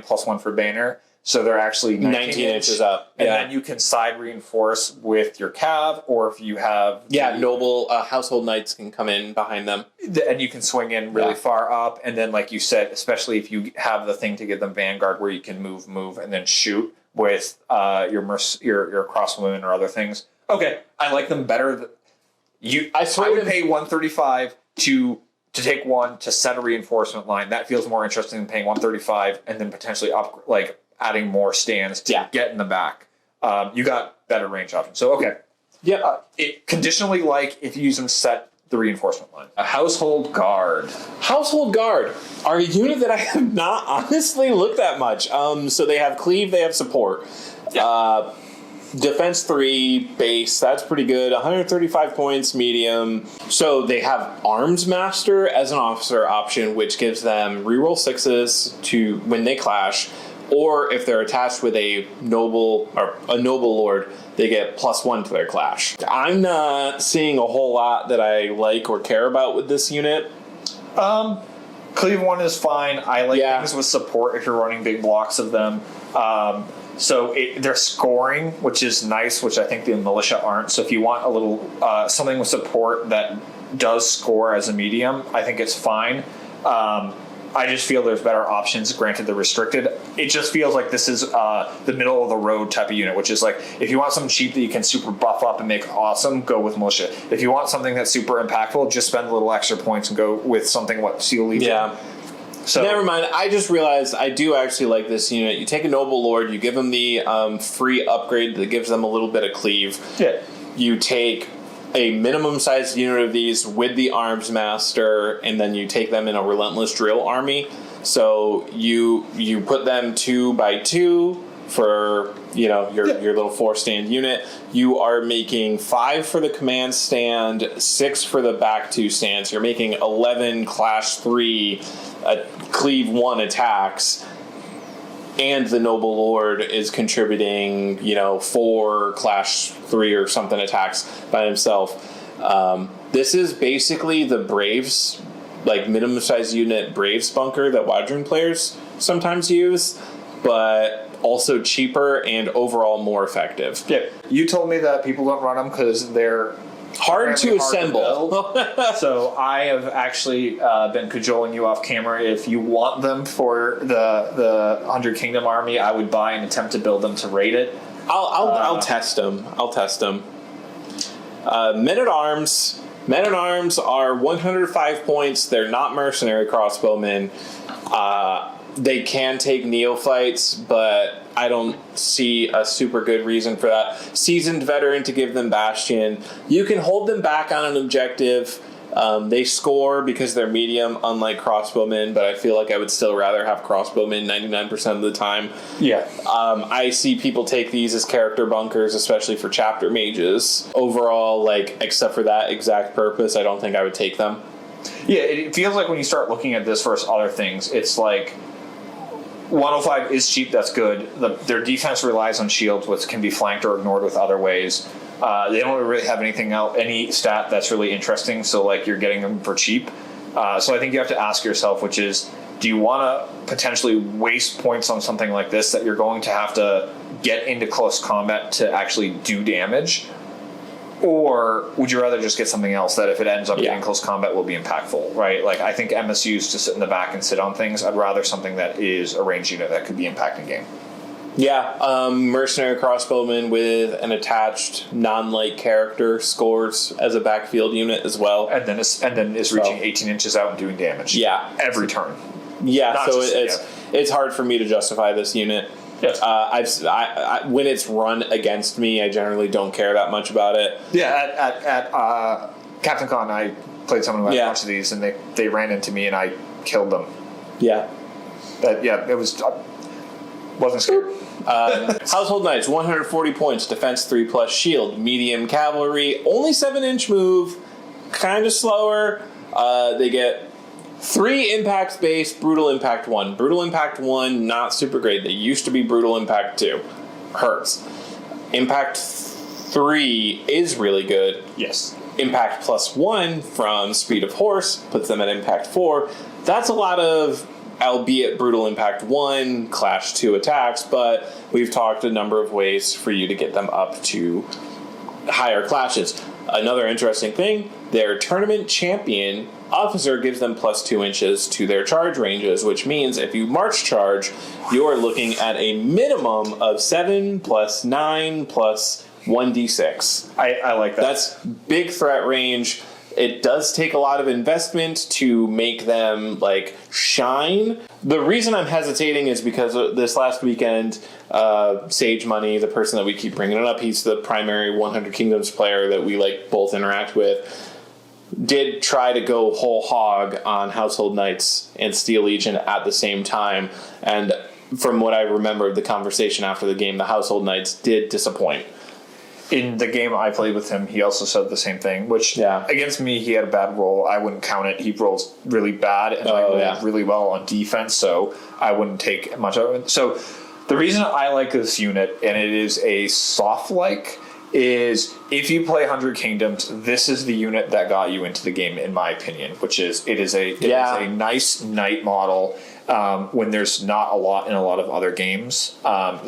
plus 1 for banner, so they're actually 19 inches up. And then you can side reinforce with your cav, or if you have... noble household knights can come in behind them. And you can swing in really far up, and then like you said, especially if you have the thing to give them Vanguard where you can move, and then shoot with your Crossbowmen or other things. Okay, I like them better. I would pay 135 to take 1 to set a reinforcement line. That feels more interesting than paying 135 and then potentially adding more stands to get in the back. You got better range options. So, okay. Yeah. It conditionally, if you use them to set the reinforcement line. A Household Guard. Household Guard are a unit that I have not honestly looked at much. So they have cleave, they have support. Yeah. Defense 3 base, that's pretty good. 135 points, medium. So they have Arms Master as an officer option, which gives them reroll 6s to when they clash. Or if they're attached with a noble lord, they get +1 to their clash. I'm not seeing a whole lot that I like or care about with this unit. Cleave 1 is fine. I like things with support if you're running big blocks of them. So they're scoring, which is nice, which I think the militia aren't. So if you want a little something with support that does score as a medium, I think it's fine. I just feel there's better options. Granted, they're restricted. It just feels like this is the middle of the road type of unit, which is if you want something cheap that you can super buff up and make awesome, go with militia. If you want something that's super impactful, just spend a little extra points and go with something Seal Legion. Yeah. So never mind. I just realized I do actually like this unit. You take a noble lord, you give them the free upgrade that gives them a little bit of cleave. Yeah. You take a minimum sized unit of these with the Arms Master, and then you take them in a Relentless drill army. So you put them 2 by 2 for your little 4-stand unit. You are making 5 for the command stand, 6 for the back 2 stands. You're making 11 clash 3, cleave 1 attacks. And the Noble Lord is contributing, 4 clash 3 or something attacks by himself. This is basically the Braves, like minimum size unit Braves bunker that Wadron players sometimes use, but also cheaper and overall more effective. Yeah, you told me that people don't run them because they're hard to assemble. So I have actually been cajoling you off camera. If you want them for the 100 Kingdom army, I would buy and attempt to build them to raid it. I'll test them. Men-at-Arms. Men-at-Arms are 105 points. They're not Mercenary Crossbowmen. They can take neophytes, but I don't see a super good reason for that. Seasoned veteran to give them Bastion. You can hold them back on an objective. They score because they're medium, unlike crossbowmen, but I feel like I would still rather have crossbowmen 99% of the time. Yeah. I see people take these as character bunkers, especially for chapter mages. Overall, except for that exact purpose, I don't think I would take them. Yeah, it feels like when you start looking at this versus other things, it's like 105 is cheap, that's good. Their defense relies on shields, which can be flanked or ignored with other ways. They don't really have any stat that's really interesting, so you're getting them for cheap. So I think you have to ask yourself, which is, do you want to potentially waste points on something like this that you're going to have to get into close combat to actually do damage? Or would you rather just get something else that if it ends up getting close combat will be impactful, right? I think MSUs to sit in the back and sit on things. I'd rather something that is a ranged unit that could be impacting game. Yeah, Mercenary Crossbowmen with an attached non-light character scores as a backfield unit as well. And then is reaching 18 inches out and doing damage. Yeah. Every turn. Yeah, it's hard for me to justify this unit. Yeah. I when it's run against me, I generally don't care that much about it. Yeah, at Captain Con, I played someone who had a bunch of these, and they ran into me, and I killed them. Yeah. It was... wasn't scared. Household Knights, 140 points, defense 3+ shield, medium cavalry, only 7-inch move, kind of slower. They get 3 impact base, brutal impact 1. Brutal impact 1, not super great. They used to be brutal impact 2. Hurts. Impact 3 is really good. Yes. Impact +1 from Speed of Horse puts them at impact 4. That's a lot of, albeit brutal impact 1, clash 2 attacks, but we've talked a number of ways for you to get them up to higher clashes. Another interesting thing, their tournament champion officer gives them +2 inches to their charge ranges, which means if you march charge, you're looking at a minimum of 7 + 9 + 1d6. I like that. That's big threat range. It does take a lot of investment to make them shine. The reason I'm hesitating is because this last weekend, Sage Money, the person that we keep bringing it up, he's the primary 100 Kingdoms player that we both interact with, did try to go whole hog on Household Knights and Steel Legion at the same time. And from what I remember of the conversation after the game, the Household Knights did disappoint. In the game I played with him, he also said the same thing, which against me, he had a bad roll. I wouldn't count it. He rolls really bad, and I rolled really well on defense, so I wouldn't take much of it. So the reason I like this unit, and it is a soft-like, is if you play 100 Kingdoms, this is the unit that got you into the game, in my opinion, which is it is a nice knight model when there's not a lot in a lot of other games.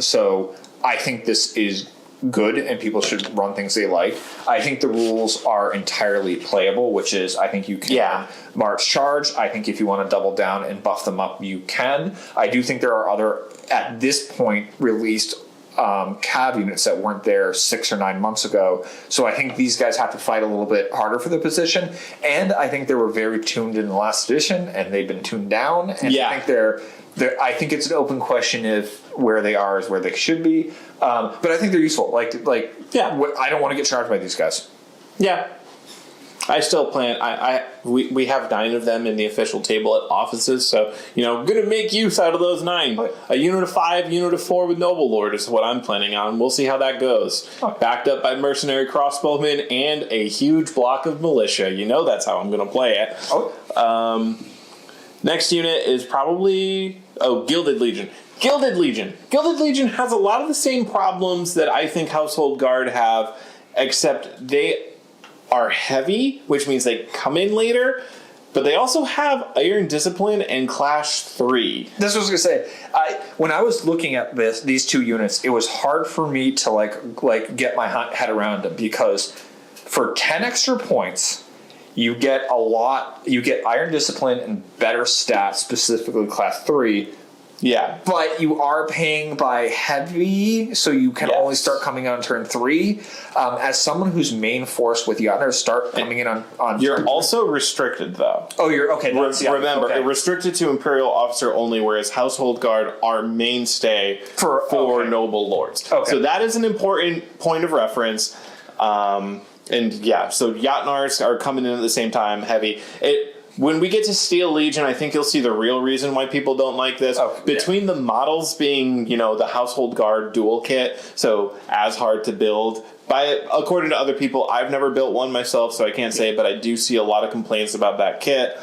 So I think this is good, and people should run things they like. I think the rules are entirely playable, which is I think you can march charge. I think if you want to double down and buff them up, you can. I do think there are other, at this point, released cav units that weren't there 6 or 9 months ago. So I think these guys have to fight a little bit harder for the position. And I think they were very tuned in the last edition, and they've been tuned down. And I think I think it's an open question if where they are is where they should be. But I think they're useful. I don't want to get charged by these guys. Yeah. I still plan. We have 9 of them in the official table at offices, so I'm going to make use out of those 9. A unit of 5, unit of 4 with Noble Lord is what I'm planning on. We'll see how that goes. Backed up by Mercenary Crossbowmen and a huge block of Militia. That's how I'm going to play it. Next unit is probably Gilded Legion. Gilded Legion has a lot of the same problems that I think Household Guard have, except they are heavy, which means they come in later, but they also have Iron Discipline and Clash 3. This was going to say, when I was looking at these 2 units, it was hard for me to like get my head around them, because for 10 extra points, you get Iron Discipline and better stats, specifically Class 3. Yeah. But you are paying by heavy, so you can only start coming on turn 3. As someone who's main force with Jotnar, start coming in on You're also restricted, though. Oh, you're okay. Remember, restricted to Imperial Officer only, whereas Household Guard are mainstay for Noble Lords. Okay. So that is an important point of reference. So Jotnars are coming in at the same time, heavy. When we get to Steel Legion, I think you'll see the real reason why people don't like this. Between the models being, the Household Guard dual kit, so as hard to build. According to other people, I've never built one myself, so I can't say, but I do see a lot of complaints about that kit.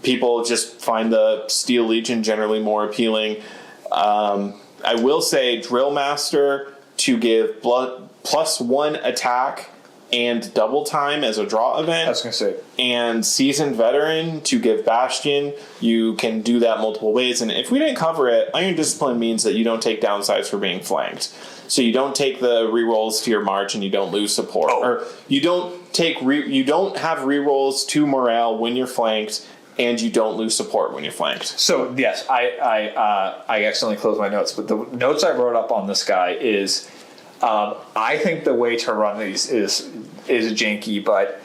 People just find the Steel Legion generally more appealing. I will say Drill Master to give +1 attack and double time as a draw event. I was going to say. And Seasoned Veteran to give Bastion. You can do that multiple ways. And if we didn't cover it, Iron Discipline means that you don't take downsides for being flanked. So you don't take the rerolls to your march and you don't lose support. Or you don't you don't have rerolls to morale when you're flanked, and you don't lose support when you're flanked. So yes, I accidentally closed my notes, but the notes I wrote up on this guy is I think the way to run these is janky, but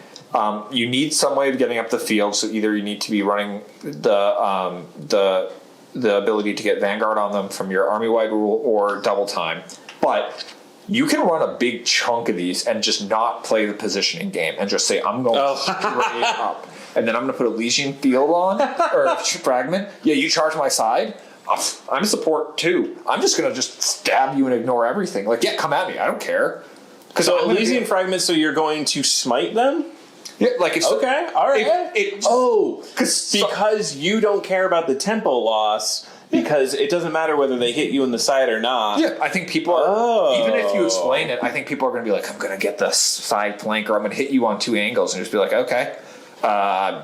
you need some way of getting up the field. So either you need to be running the ability to get Vanguard on them from your army-wide rule or double time. But you can run a big chunk of these and just not play the positioning game and just say, I'm going straight up. And then I'm going to put Elysian Field on, or Fragment. Yeah, you charge my side. I'm support too. I'm just going to stab you and ignore everything. Come at me. I don't care. So Elysian Fragment, so you're going to smite them? Yeah, it's... Okay, all right. Because you don't care about the tempo loss, because it doesn't matter whether they hit you in the side or not. Yeah, I think people are... Even if you explain it, I think people are going to be like, I'm going to get the side flank, or I'm going to hit you on 2 angles, and just be like, okay.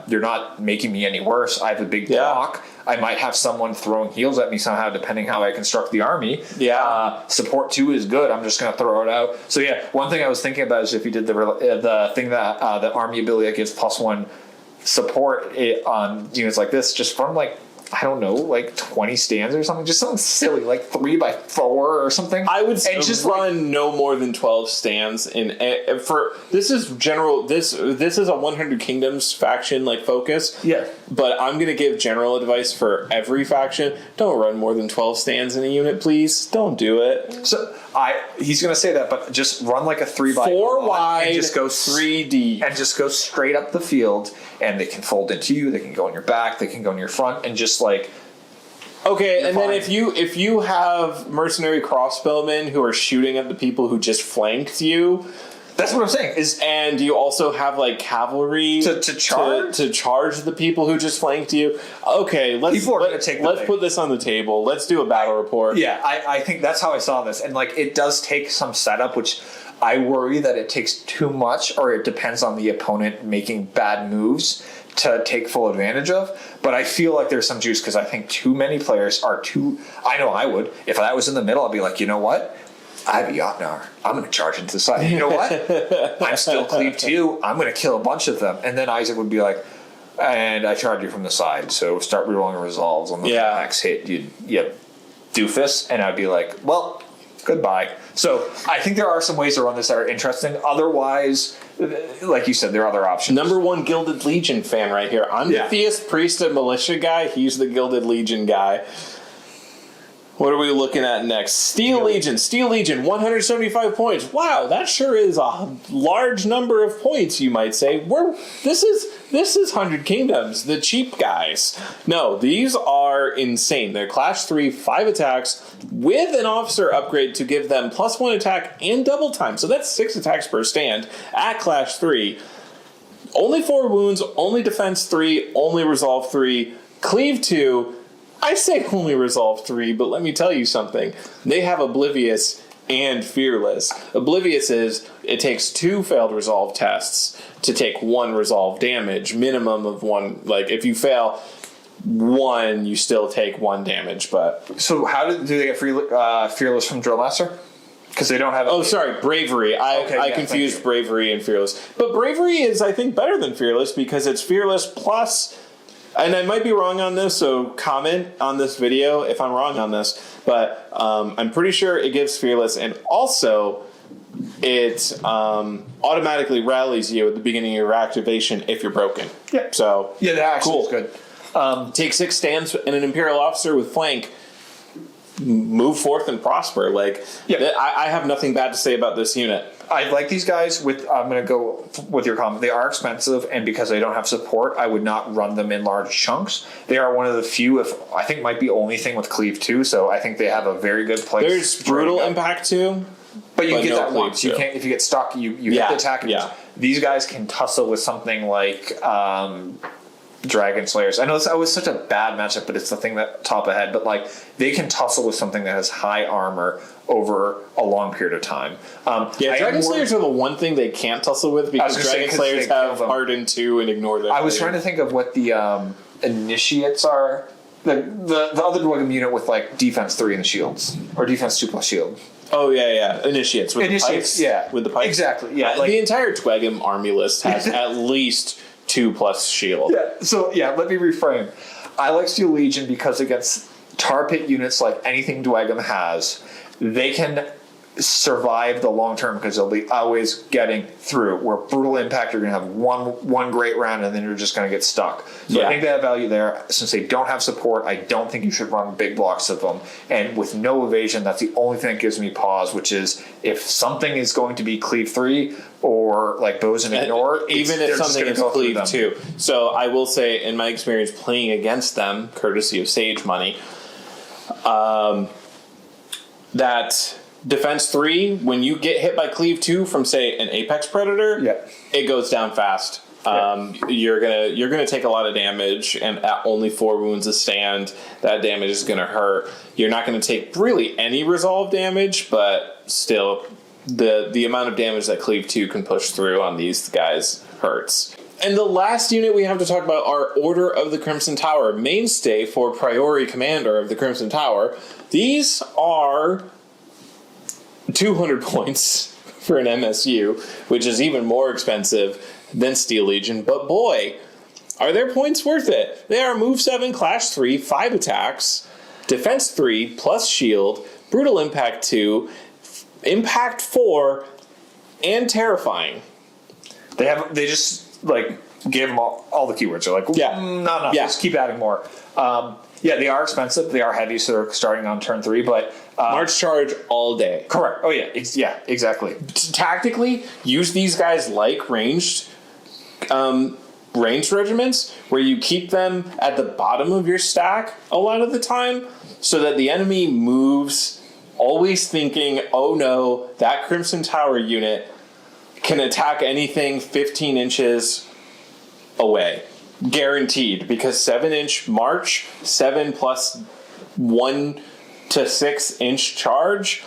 You're not making me any worse. I have a big block. I might have someone throwing heals at me somehow, depending how I construct the army. Support 2 is good. I'm just going to throw it out. So one thing I was thinking about is if you did the thing that the army ability that gives +1 support on units like this, just from 20 stands or something, just something silly, 3x4 or something. I would just run no more than 12 stands this is general. This is a 100 Kingdoms faction focus. Yeah, but I'm gonna give general advice for every faction. Don't run more than 12 stands in a unit, please. Don't do it. So he's gonna say that, but just run a 3x4 wide and just go 3D and just go straight up the field, and they can fold into you. They can go on your back. They can go in your front, and just okay, and then if you have mercenary crossbowmen who are shooting at the people who just flanked you, that's what I'm saying. And you also have cavalry to charge to charge the people who just flanked you. Okay, let's put this on the table. Let's do a battle report. Yeah, I think that's how I saw this, and it does take some setup, which I worry that it takes too much, or it depends on the opponent making bad moves to take full advantage of. But I feel like there's some juice, because I think too many players are too... I know I would. If I was in the middle, I'd be like, you know what? I have a Jotnar. I'm going to charge into the side. You know what? I'm still cleave too. I'm going to kill a bunch of them. And then Isaac would be like, and I charge you from the side, so start rerolling resolves on the next hit. You doofus. And I'd be like, well... goodbye. So I think there are some ways to run this that are interesting. Otherwise, like you said, there are other options. Number 1 Gilded Legion fan right here. I'm the Theist Priest and Militia guy. He's the Gilded Legion guy. What are we looking at next? Steel Legion. Steel Legion, 175 points. Wow, that sure is a large number of points, you might say. This is 100 Kingdoms, the cheap guys. No, these are insane. They're Clash 3, 5 attacks, with an officer upgrade to give them +1 attack and double time. So that's 6 attacks per stand at Clash 3. Only 4 wounds, only defense 3, only resolve 3, cleave 2. I say only resolve 3, but let me tell you something. They have Oblivious and Fearless. Oblivious is, it takes 2 failed resolve tests to take 1 resolve damage, minimum of 1. Like, if you fail 1, you still take 1 damage, but... So how do they get Fearless from Drillmaster? Because they don't have... Oh, sorry, Bravery. I confused Bravery and Fearless. But Bravery is, I think, better than Fearless because it's Fearless plus... And I might be wrong on this, so comment on this video if I'm wrong on this. But I'm pretty sure it gives Fearless, and also it automatically rallies you at the beginning of your activation if you're broken. Yeah. So yeah, that actually cool. is good. Take 6 stands and an Imperial Officer with flank. Move forth and prosper. Like, I have nothing bad to say about this unit. I like these guys. I'm going to go with your comment. They are expensive, and because they don't have support, I would not run them in large chunks. They are one of the few, I think might be only thing with Cleave 2, so I think they have a very good place. There's Brutal Impact too. But you get that once. You can't, if you get stuck, you hit the attack. Yeah. These guys can tussle with something like Dragon Slayers. I know it's always such a bad matchup, but it's the thing that top ahead. But like they can tussle with something that has high armor over a long period of time. Dragon Slayers are the one thing they can't tussle with because Dragon Slayers have Harden 2 and ignore them. I was trying to think of what the initiates are. The other Dwegum unit with like defense 3 and the shields, or defense 2 plus shield. Oh yeah, initiates with the pikes. Yeah, with the pikes. Exactly. Yeah, like, the entire Dwegum army list has at least 2 plus shield. Yeah. So let me reframe. I like Steel Legion because against tar pit units like anything Dwegum has, they can survive the long term because they'll be always getting through. Where Brutal Impact, you're going to have one great round and then you're just going to get stuck. So I think they have value there. Since they don't have support, I don't think you should run big blocks of them. And with no evasion, that's the only thing that gives me pause, which is if something is going to be Cleave 3 or like Bows and Ignore, even if something is Cleave 2. So I will say, in my experience playing against them, courtesy of Sage money, that defense 3, when you get hit by Cleave 2 from, say, an Apex Predator, it goes down fast. You're gonna take a lot of damage, and at only 4 wounds a stand, that damage is gonna hurt. You're not gonna take really any resolve damage, but still, the amount of damage that Cleave 2 can push through on these guys hurts. And the last unit we have to talk about are Order of the Crimson Tower, mainstay for Priory Commander of the Crimson Tower. These are 200 points for an MSU, which is even more expensive than Steel Legion, but boy, are their points worth it. They are move 7, clash 3, 5 attacks, defense 3, plus shield, brutal impact 2, impact 4, and terrifying. They just like give them all the keywords. They're like, not enough. Just keep adding more. They are expensive. They are heavy, so they're starting on turn 3. But March charge all day. Correct. Oh yeah, exactly. Tactically, use these guys like ranged regiments, where you keep them at the bottom of your stack a lot of the time, so that the enemy moves always thinking, oh no, that Crimson Tower unit can attack anything 15 inches away. Guaranteed, because 7-inch march, 7 plus 1 to 6-inch charge,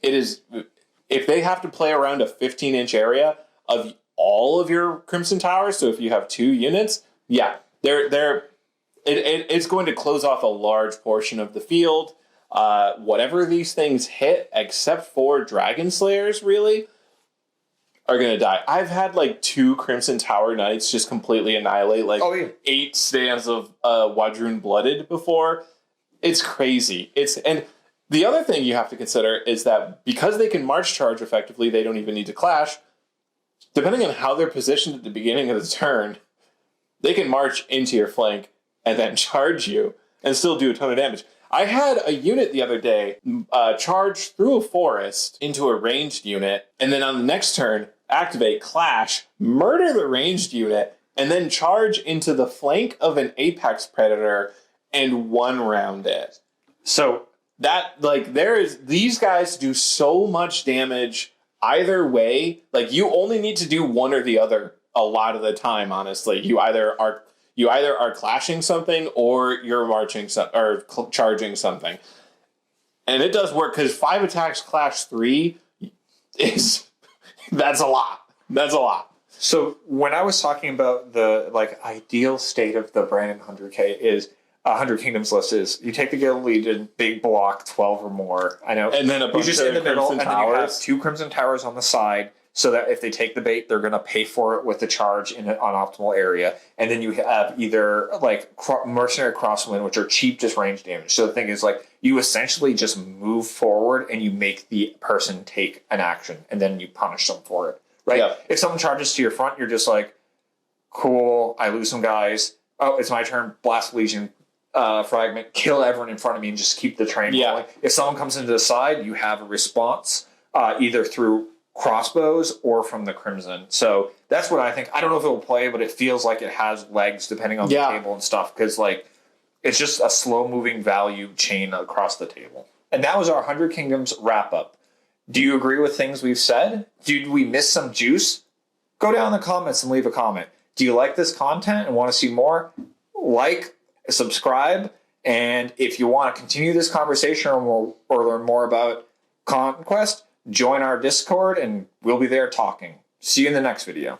it is, if they have to play around a 15-inch area of all of your Crimson Towers, so if you have 2 units, it's going to close off a large portion of the field. Whatever these things hit, except for Dragon Slayers, really, are going to die. I've had like 2 Crimson Tower Knights just completely annihilate 8 stands of Wadroon Blooded before. It's crazy. And the other thing you have to consider is that because they can march charge effectively, they don't even need to clash. Depending on how they're positioned at the beginning of the turn, they can march into your flank and then charge you and still do a ton of damage. I had a unit the other day charge through a forest into a ranged unit, and then on the next turn, activate Clash, murder the ranged unit, and then charge into the flank of an Apex Predator and one-round it. So that, like, these guys do so much damage either way. Like, you only need to do one or the other a lot of the time, honestly. You either are clashing something or you're charging something. And it does work, because 5 attacks clash 3 is... that's a lot. That's a lot. So when I was talking about the ideal state of the Brandon 100K is 100 Kingdoms list is you take the Gilded Legion, big block, 12 or more. I know. And then a bunch just of in the middle, Crimson and then you have Towers. 2 Crimson Towers on the side, so that if they take the bait, they're going to pay for it with the charge in an unoptimal area. And then you have either Mercenary Crossbowmen, which are cheap, just range damage. So the thing is, you essentially just move forward and you make the person take an action, and then you punish them for it. Right? Yeah. If someone charges to your front, you're just like, cool, I lose some guys. Oh, it's my turn. Blast Elysian Fragment, kill everyone in front of me and just keep the train rolling. If someone comes into the side, you have a response, either through crossbows or from the Crimson. So that's what I think. I don't know if it will play, but it feels like it has legs depending on the table and stuff, because it's just a slow-moving value chain across the table. And that was our 100 Kingdoms wrap-up. Do you agree with things we've said? Did we miss some juice? Go down in the comments and leave a comment. Do you like this content and want to see more? Like, subscribe, and if you want to continue this conversation or learn more about Conquest, join our Discord and we'll be there talking. See you in the next video.